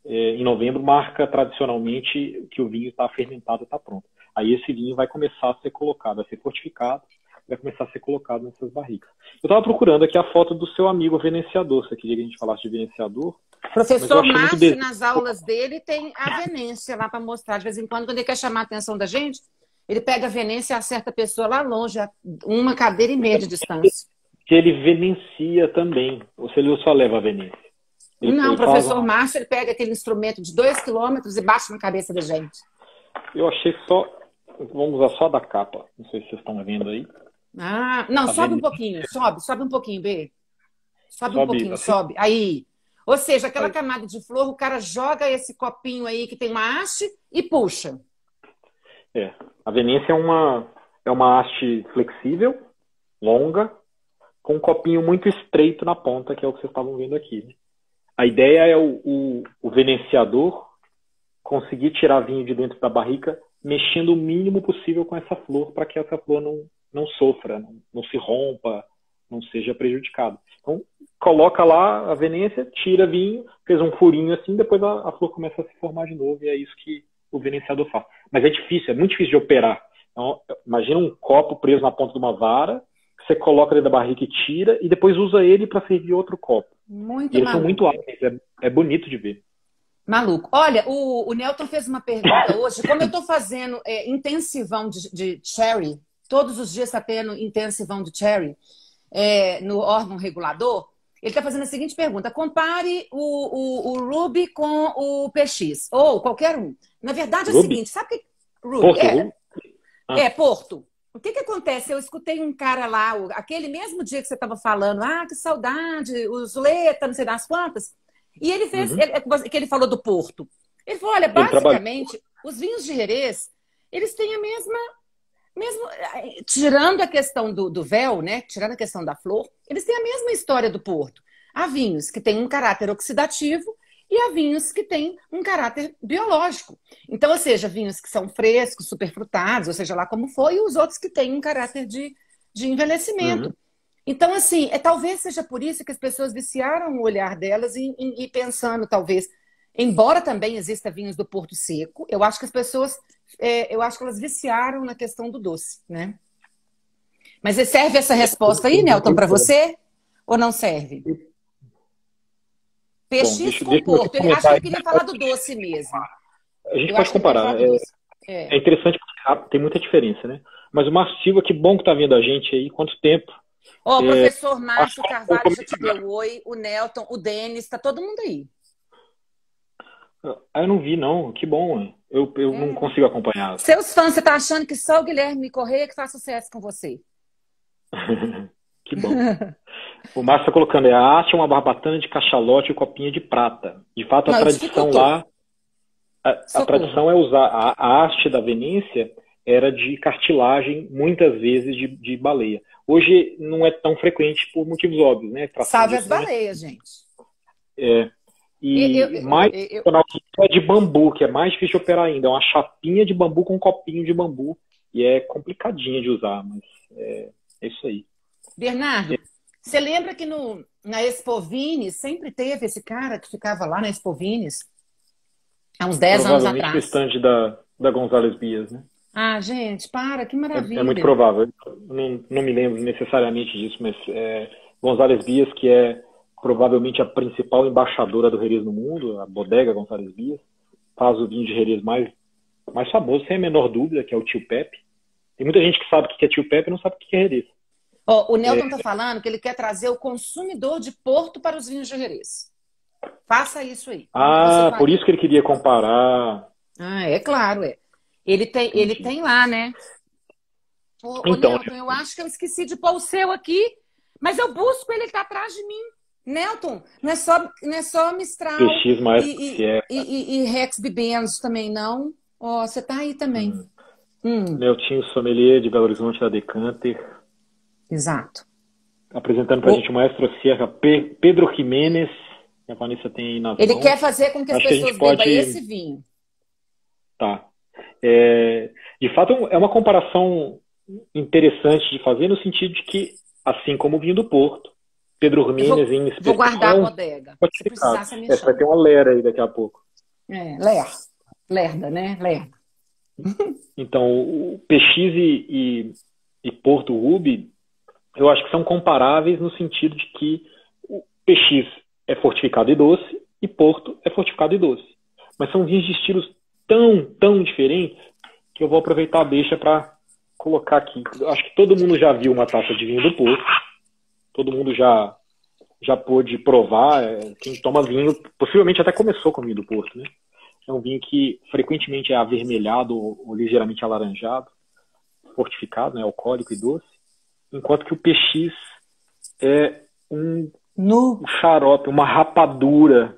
Em novembro, marca tradicionalmente que o vinho está fermentado e está pronto. Aí esse vinho vai começar a ser colocado, vai ser fortificado, vai começar a ser colocado nessas barricas. Eu estava procurando aqui a foto do seu amigo venenciador. Você queria que a gente falasse de venenciador? Professor Márcio, nas aulas dele, tem a Venência lá para mostrar. De vez em quando ele quer chamar a atenção da gente, ele pega a Venência e acerta a pessoa lá longe, a 1,5 km de distância. Que ele venencia também, ou se ele só leva a Venência? Não, o professor Márcio, ele pega aquele instrumento de 2 km e bate na cabeça da gente. Eu achei só... Vamos usar só da capa. Não sei se vocês estão vendo aí. Ah, não, Tá sobe vendo? um pouquinho. Sobe um pouquinho, B. Sobe um pouquinho, assim? sobe. Aí. Ou seja, aquela camada de flor, o cara joga esse copinho aí que tem uma haste e puxa. A Venência é uma haste flexível, longa, com um copinho muito estreito na ponta, que é o que vocês estavam vendo aqui. Né? A ideia é o venenciador conseguir tirar vinho de dentro da barrica mexendo o mínimo possível com essa flor para que essa flor não sofra, não se rompa, não seja prejudicada. Então, coloca lá a Venência, tira vinho, fez um furinho assim, depois a flor começa a se formar de novo e é isso que o venenciador faz. Mas é difícil, é muito difícil de operar. Então, imagina um copo preso na ponta de uma vara, que você coloca dentro da barrica e tira, e depois usa ele para servir outro copo. Muito e eles maluco. são muito ágeis, é bonito de ver. Maluco. Olha, o Nelton fez uma pergunta hoje. Como eu estou fazendo intensivão de cherry, todos os dias está tendo intensivão de cherry no órgão regulador, ele está fazendo a seguinte pergunta. Compare o Ruby com o PX, ou qualquer um. Na verdade é o seguinte, sabe que... Ruby, Porto. O que acontece? Eu escutei um cara lá, aquele mesmo dia que você estava falando, que saudade, o Zuleta, não sei das quantas... E ele fez, que ele falou do Porto. Ele falou, olha, basicamente, os vinhos de Jerez, eles têm a mesmo, tirando a questão do véu, né? Tirando a questão da flor, eles têm a mesma história do Porto. Há vinhos que têm um caráter oxidativo e há vinhos que têm um caráter biológico. Então, ou seja, vinhos que são frescos, superfrutados, ou seja lá como for, e os outros que têm um caráter de envelhecimento. Então, assim, talvez seja por isso que as pessoas viciaram o olhar delas e pensando, talvez, embora também exista vinhos do Porto Seco, eu acho que as pessoas, elas viciaram na questão do doce, né? Mas serve essa resposta aí, Nelton, para você? Ou não serve? PX com Porto. Eu acho que eu queria falar do doce mesmo. A gente pode comparar. É interessante porque tem muita diferença, né? Mas o Márcio Silva, que bom que tá vendo a gente aí. Quanto tempo? Ó, o professor Acho Márcio que Carvalho já te deu oi, o Nelton, o Denis, tá todo mundo aí. eu não vi, não. Que bom, né? Eu não É. consigo acompanhar. Seus fãs, você tá achando que só o Guilherme Correia que faz sucesso com você? Que bom. O Márcio está colocando, a arte é uma barbatana de cachalote e copinha de prata. De fato, a Não, tradição dificultou. lá, a Socorro. tradição é usar, a haste da Venécia era de cartilagem, muitas vezes de baleia. Hoje não é tão frequente por motivos óbvios, né? A extração Salve as disso não é, baleias, gente. e mais tradicional é de bambu, que é mais difícil de operar ainda. É uma chapinha de bambu com um copinho de bambu. E é complicadinha de usar, mas é isso aí. Bernardo, você lembra que na Expovines sempre teve esse cara que ficava lá na Expovines? Há uns 10 anos Provavelmente no atrás. stand da Gonzalez Bias, né? Ah, gente, para, que É muito maravilha. provável. Não me lembro necessariamente disso, mas Gonzalez Bias, que é provavelmente a principal embaixadora do Jerez no mundo, a bodega Gonzalez Bias, faz o vinho de Jerez mais famoso, sem a menor dúvida, que é o Tio Pepe. Tem muita gente que sabe o que é Tio Pepe e não sabe o que é Jerez. Ó, o Nelton está falando que ele quer trazer o consumidor de Porto para os vinhos de Jerez. Faça isso aí. Ah, por isso que ele queria comparar. Ah, é claro, é. Ele tem lá, né? Ô, Então, Nelton, eu acho que eu esqueci de pôr o seu aqui, mas eu busco ele, tá atrás de mim. Nelton, não é só Mistral PX mais e Rex Bibenzo também, não? Ó, você tá aí também. Neltinho Sommelier de Belo Horizonte da Decanter. Exato. Apresentando pra gente o maestro Sierra Pedro Jiménez, que a Vanessa tem aí nas Ele mãos. quer fazer com que as Acho que a pessoas gente pode... bebam esse vinho. Tá. De fato, é uma comparação interessante de fazer no sentido de que, assim como o vinho do Porto, Pedro Jiménez em especial... Vou guardar a bodega. Se precisar, você me chama. Vai ter uma lera aí daqui a pouco. Lerda, né? Lerda. Então, o PX e Porto Ruby, eu acho que são comparáveis no sentido de que o PX é fortificado e doce e Porto é fortificado e doce. Mas são vinhos de estilos tão diferentes que eu vou aproveitar a deixa para colocar aqui. Eu acho que todo mundo já viu uma taça de vinho do Porto. Todo mundo já pôde provar. Quem toma vinho, possivelmente até começou com o vinho do Porto, né? É um vinho que frequentemente é avermelhado ou ligeiramente alaranjado, fortificado, né, alcoólico e doce, enquanto que o PX é um xarope, uma rapadura.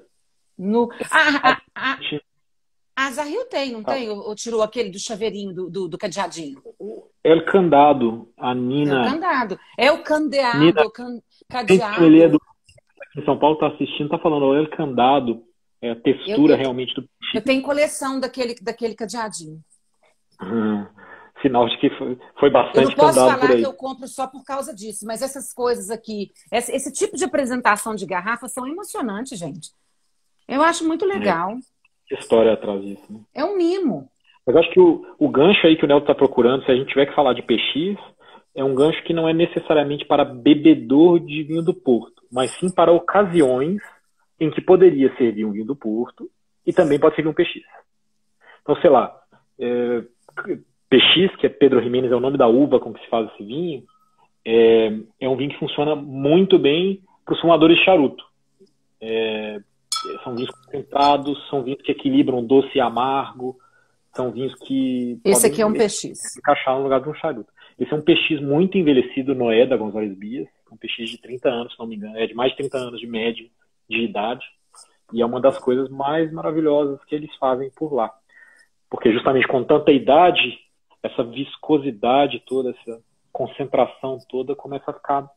A Zahil tem, não tem? Ou tirou aquele do chaveirinho, do cadeadinho? El Candado, a Nina... É o candado. É o candeado, Nina, cadeado. Ele é aqui em São Paulo, está assistindo, está falando, o El Candado, é a textura realmente do PX. Eu tenho coleção daquele cadeadinho. Sinal de que foi bastante eu não posso candado por falar aí. que eu compro só por causa disso, mas essas coisas aqui, esse tipo de apresentação de garrafa são emocionantes, gente. Eu acho muito legal. Que história atrás disso, né? É um mimo. Mas acho que o gancho aí que o Nelton está procurando, se a gente tiver que falar de PX, é um gancho que não é necessariamente para bebedor de vinho do Porto, mas sim para ocasiões em que poderia servir um vinho do Porto e também pode servir um PX. Então, sei lá, PX, que é Pedro Jiménez, é o nome da uva com que se faz esse vinho, é um vinho que funciona muito bem para os fumadores de charuto. São vinhos concentrados, são vinhos que equilibram doce e amargo, são vinhos que esse aqui é um PX. Encaixar no lugar de um charuto. Esse é um PX muito envelhecido, Noé da Gonzalez Bias, um PX de 30 anos, se não me engano, de mais de 30 anos de média de idade, e é uma das coisas mais maravilhosas que eles fazem por lá. Porque justamente com tanta idade, essa viscosidade toda, essa concentração toda começa a ficar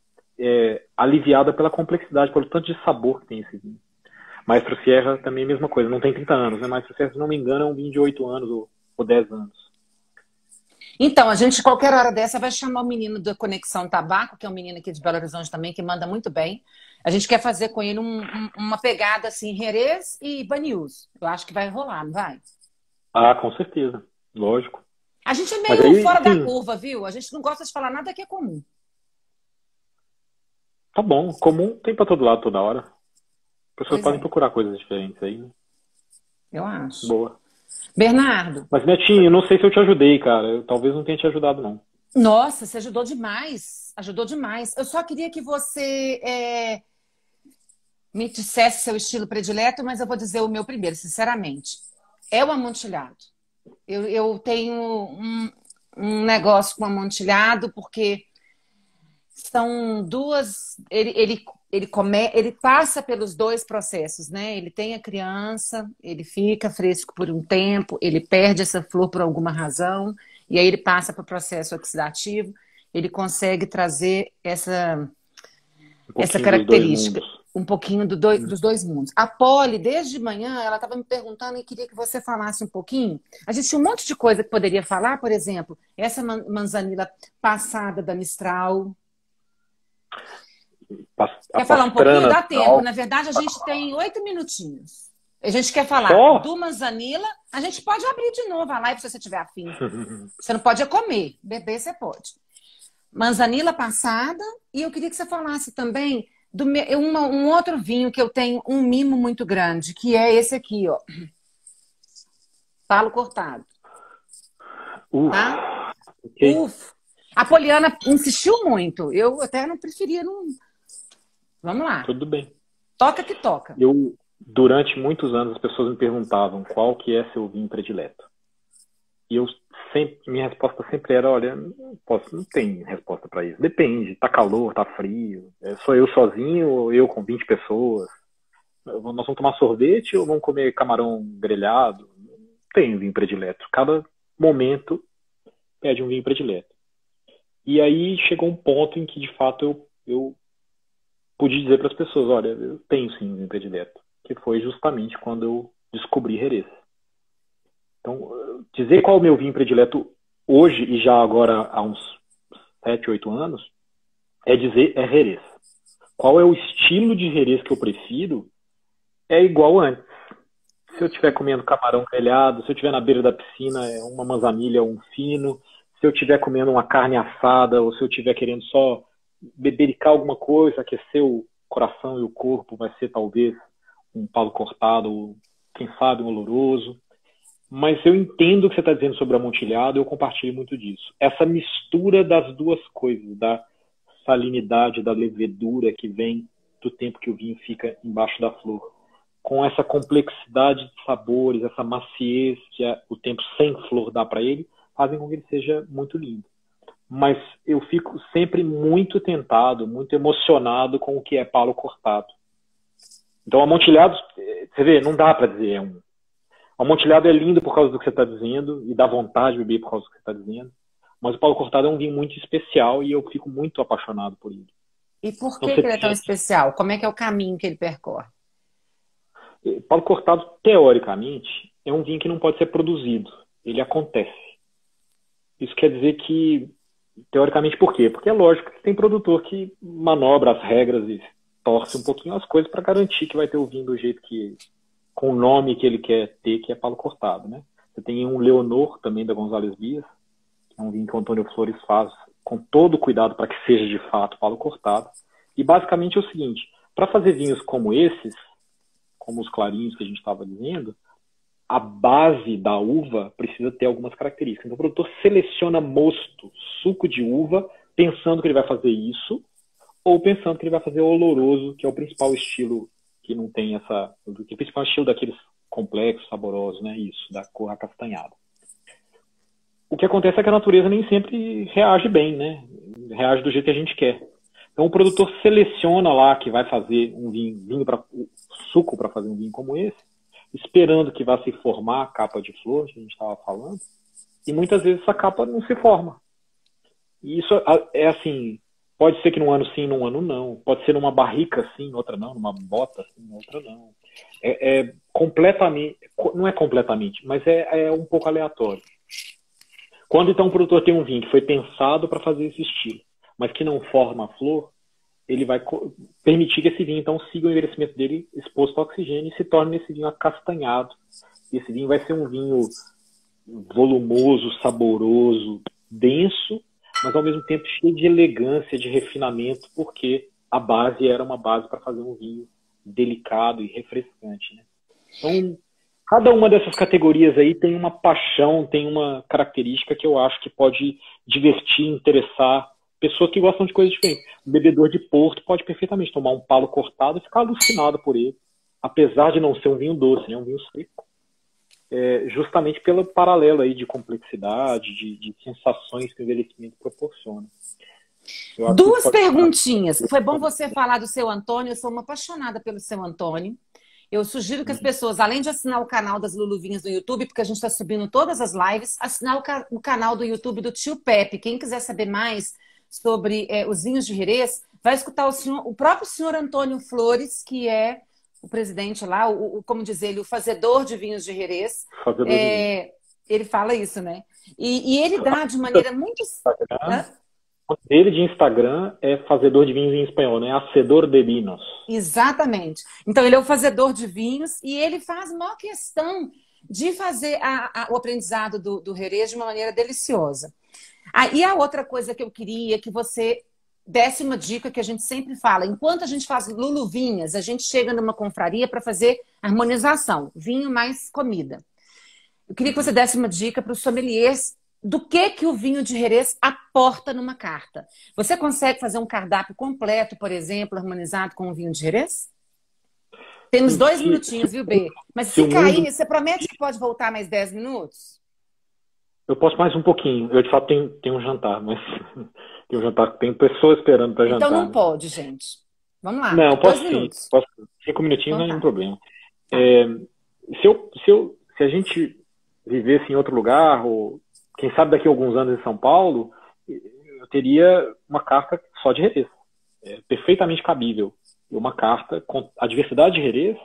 aliviada pela complexidade, pelo tanto de sabor que tem esse vinho. Maestro Sierra também é a mesma coisa, não tem 30 anos, né? Maestro Sierra, se não me engano, é um vinho de 8 anos ou 10 anos. Então, a gente, qualquer hora dessa, vai chamar o menino da Conexão Tabaco, que é um menino aqui de Belo Horizonte também, que manda muito bem. A gente quer fazer com ele uma pegada assim, Jerez e Banyuls. Eu acho que vai rolar, não vai? Ah, com certeza. Lógico. A gente é meio fora da curva, viu? A gente não gosta de falar nada que é comum. Tá bom. Comum tem pra todo lado, toda hora. As pessoas podem procurar coisas diferentes aí, né? Eu acho. Boa. Bernardo. Mas, Netinho, eu não sei se eu te ajudei, cara. Eu talvez não tenha te ajudado, não. Nossa, você ajudou demais. Ajudou demais. Eu só queria que você me dissesse seu estilo predileto, mas eu vou dizer o meu primeiro, sinceramente. É o amontilhado. Eu tenho um negócio com amontilhado, porque são duas. Ele passa pelos dois processos, né? Ele tem a criança, ele fica fresco por um tempo, ele perde essa flor por alguma razão, e aí ele passa para o processo oxidativo. Ele consegue trazer Um essa pouquinho dos dois característica, mundos. um pouquinho dos dois mundos. A Polly, desde manhã, ela estava me perguntando e queria que você falasse um pouquinho. A gente tinha um monte de coisa que poderia falar, por exemplo, essa manzanila passada da Mistral. A Quer falar um pouquinho? pastrana Dá tempo. Na verdade, a gente tem 8 minutinhos. A gente quer falar só? do manzanila. A gente pode abrir de novo a live se você tiver afim. Você não pode comer. Beber você pode. Manzanila passada. E eu queria que você falasse também um outro vinho que eu tenho um mimo muito grande, que é esse aqui, ó. Palo cortado. Tá? Ok. A Poliana insistiu muito. Eu até não preferia. Não... Vamos lá. Tudo bem. Toca que toca. Durante muitos anos, as pessoas me perguntavam qual que é seu vinho predileto. E minha resposta sempre era, olha, não tem resposta para isso. Depende, tá calor, tá frio, sou eu sozinho ou eu com 20 pessoas? Nós vamos tomar sorvete ou vamos comer camarão grelhado? Não tem vinho predileto. Cada momento pede um vinho predileto. E aí chegou um ponto em que, de fato, eu pude dizer para as pessoas, olha, eu tenho sim um vinho predileto. Que foi justamente quando eu descobri Jerez. Então, dizer qual é o meu vinho predileto hoje e já agora há uns 7, 8 anos, é dizer Jerez. Qual é o estilo de Jerez que eu prefiro? É igual antes. Se eu estiver comendo camarão grelhado, se eu estiver na beira da piscina, uma manzanilha, um fino, se eu estiver comendo uma carne assada, ou se eu estiver querendo só bebericar alguma coisa, aquecer o coração e o corpo, vai ser talvez um palo cortado, ou quem sabe um oloroso. Mas eu entendo o que você está dizendo sobre amontilhado, eu compartilho muito disso. Essa mistura das duas coisas, da salinidade, da levedura que vem do tempo que o vinho fica embaixo da flor, com essa complexidade de sabores, essa maciez que o tempo sem flor dá para ele, fazem com que ele seja muito lindo. Mas eu fico sempre muito tentado, muito emocionado com o que é palo cortado. Então, amontilhado, você vê, não dá para dizer O amontilhado é lindo por causa do que você está dizendo e dá vontade de beber por causa do que você está dizendo. Mas o palo cortado é um vinho muito especial e eu fico muito apaixonado por ele. E por Então, que ele é tão especial? Como é que é o caminho que ele percorre? Palo cortado, teoricamente, é um vinho que não pode ser produzido. Ele acontece. Isso quer dizer que, teoricamente, por quê? Porque é lógico que tem produtor que manobra as regras e torce um pouquinho as coisas para garantir que vai ter o vinho do jeito que, com o nome que ele quer ter, que é palo cortado, né? Você tem um Leonor, também da Gonzalez Bias, que é um vinho que o Antônio Flores faz com todo o cuidado para que seja de fato palo cortado. E basicamente é o seguinte, para fazer vinhos como esses, como os clarinhos que a gente estava dizendo, a base da uva precisa ter algumas características. Então o produtor seleciona mosto, suco de uva, pensando que ele vai fazer isso, ou pensando que ele vai fazer oloroso, que é o principal estilo que não tem essa... O principal estilo daqueles complexos, saborosos, né? Isso, da cor acastanhada. O que acontece é que a natureza nem sempre reage bem, né? Reage do jeito que a gente quer. Então o produtor seleciona lá que vai fazer um vinho para suco para fazer um vinho como esse, esperando que vá se formar a capa de flor, que a gente estava falando, e muitas vezes essa capa não se forma. E isso é assim... Pode ser que num ano sim, num ano não. Pode ser numa barrica sim, outra não. Numa bota sim, outra não. Completamente... Não é completamente, mas é um pouco aleatório. Quando então o produtor tem um vinho que foi pensado para fazer esse estilo, mas que não forma a flor, ele vai permitir que esse vinho então siga o envelhecimento dele exposto ao oxigênio e se torne esse vinho acastanhado. Esse vinho vai ser um vinho volumoso, saboroso, denso, mas ao mesmo tempo cheio de elegância, de refinamento, porque a base era uma base para fazer um vinho delicado e refrescante, né? Então, Cada uma dessas categorias aí tem uma paixão, tem uma característica que eu acho que pode divertir, interessar pessoas que gostam de coisas diferentes. O bebedor de Porto pode perfeitamente tomar um palo cortado e ficar alucinado por ele, apesar de não ser um vinho doce, né? Um vinho seco. Justamente pelo paralelo aí de complexidade, de sensações que o envelhecimento proporciona. Duas perguntinhas. Foi bom você falar do seu Antônio. Eu sou uma apaixonada pelo seu Antônio. Eu sugiro que as pessoas, além de assinar o canal das Luluvinhas no YouTube, porque a gente está subindo todas as lives, assinar o canal do YouTube do Tio Pepe. Quem quiser saber mais sobre os vinhos de Jerez, vai escutar o próprio senhor Antônio Flores, que é o presidente lá, como diz ele, o fazedor de vinhos de Jerez. Ele fala isso, né? E ele dá de maneira muito... O dele de Instagram é fazedor de vinhos em espanhol, né? Hacedor de vinos. Exatamente. Então, ele é o fazedor de vinhos e ele faz maior questão de fazer o aprendizado do Jerez de uma maneira deliciosa. E a outra coisa que eu queria que você desse uma dica que a gente sempre fala. Enquanto a gente faz Luluvinhas, a gente chega numa confraria para fazer harmonização. Vinho mais comida. Eu queria que você desse uma dica para os sommeliers do que o vinho de Jerez aporta numa carta. Você consegue fazer um cardápio completo, por exemplo, harmonizado com o vinho de Jerez? Temos 2 minutinhos, viu, B? Mas se cair, você promete que pode voltar mais 10 minutos? Eu posso mais um pouquinho. Eu, de fato, tenho um jantar, mas tem um jantar, tem pessoas esperando para jantar. Então não pode, gente. Vamos lá. Não, posso 2 sim. minutos. 5 minutinhos Então, não é um problema. Se a gente vivesse em outro lugar, ou quem sabe daqui a alguns anos em São Paulo, eu teria uma carta só de Jerez. Perfeitamente cabível. Uma carta com a diversidade de Jerez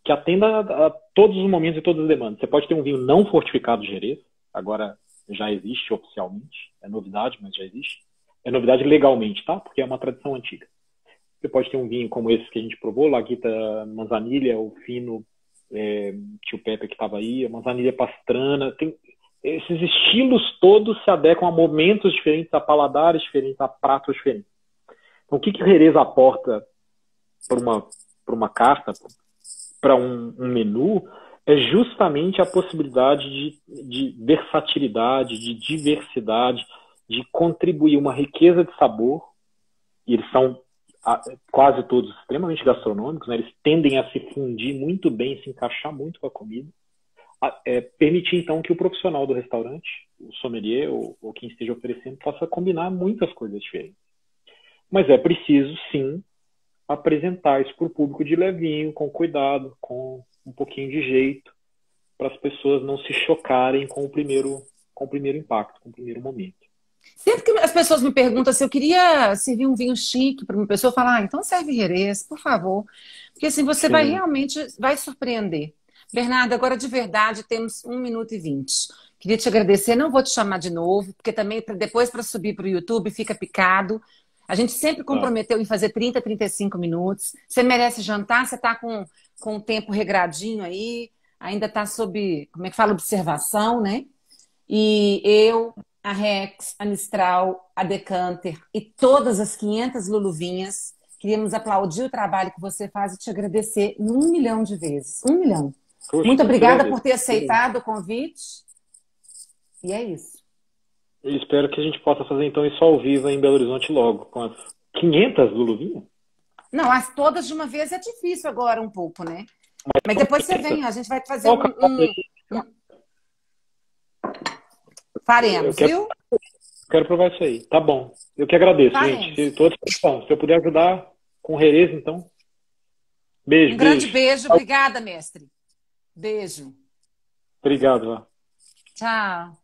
que atenda a todos os momentos e todas as demandas. Você pode ter um vinho não fortificado de Jerez, agora já existe oficialmente. É novidade, mas já existe. É novidade legalmente, tá? Porque é uma tradição antiga. Você pode ter um vinho como esse que a gente provou, Laguita Manzanilha, o Fino, Tio Pepe que estava aí, a Manzanilha Pastrana. Esses estilos todos se adequam a momentos diferentes, a paladares diferentes, a pratos diferentes. Então, o que o Jerez aporta para uma carta, para um menu, é justamente a possibilidade de versatilidade, de diversidade, de contribuir uma riqueza de sabor. E eles são quase todos extremamente gastronômicos, né? Eles tendem a se fundir muito bem, se encaixar muito com a comida. Permitir, então, que o profissional do restaurante, o sommelier ou quem esteja oferecendo, possa combinar muitas coisas diferentes. Mas é preciso, sim, apresentar isso para o público de levinho, com cuidado, com um pouquinho de jeito, para as pessoas não se chocarem com o primeiro impacto, com o primeiro momento. Sempre que as pessoas me perguntam se eu queria servir um vinho chique para uma pessoa, eu falo, então serve Jerez, por favor. Porque assim você realmente vai surpreender. Bernardo, agora de verdade temos 1 minuto e 20. Queria te agradecer, não vou te chamar de novo, porque também depois para subir para o YouTube fica picado. A gente sempre comprometeu em fazer 30, 35 minutos. Você merece jantar, você está com o tempo regradinho aí, ainda está sob, como é que fala, observação, né? E eu, a Rex, a Mistral, a Decanter e todas as 500 Luluvinhas, queríamos aplaudir o trabalho que você faz e te agradecer 1 milhão de vezes. 1 milhão. Poxa, muito obrigada por ter aceitado o convite. E é isso. Eu espero que a gente possa fazer então isso ao vivo em Belo Horizonte logo, com as 500 Luluvinhas. Não, as todas de uma vez é difícil agora um pouco, né? Mas depois você vem, a gente vai fazer Faremos, viu? Quero provar isso aí. Tá bom. Eu que agradeço, gente. Estou à disposição. Se eu puder ajudar com Jerez, então. Beijo. Um grande beijo. Obrigada, mestre. Beijo. Obrigado, Vá. Tchau.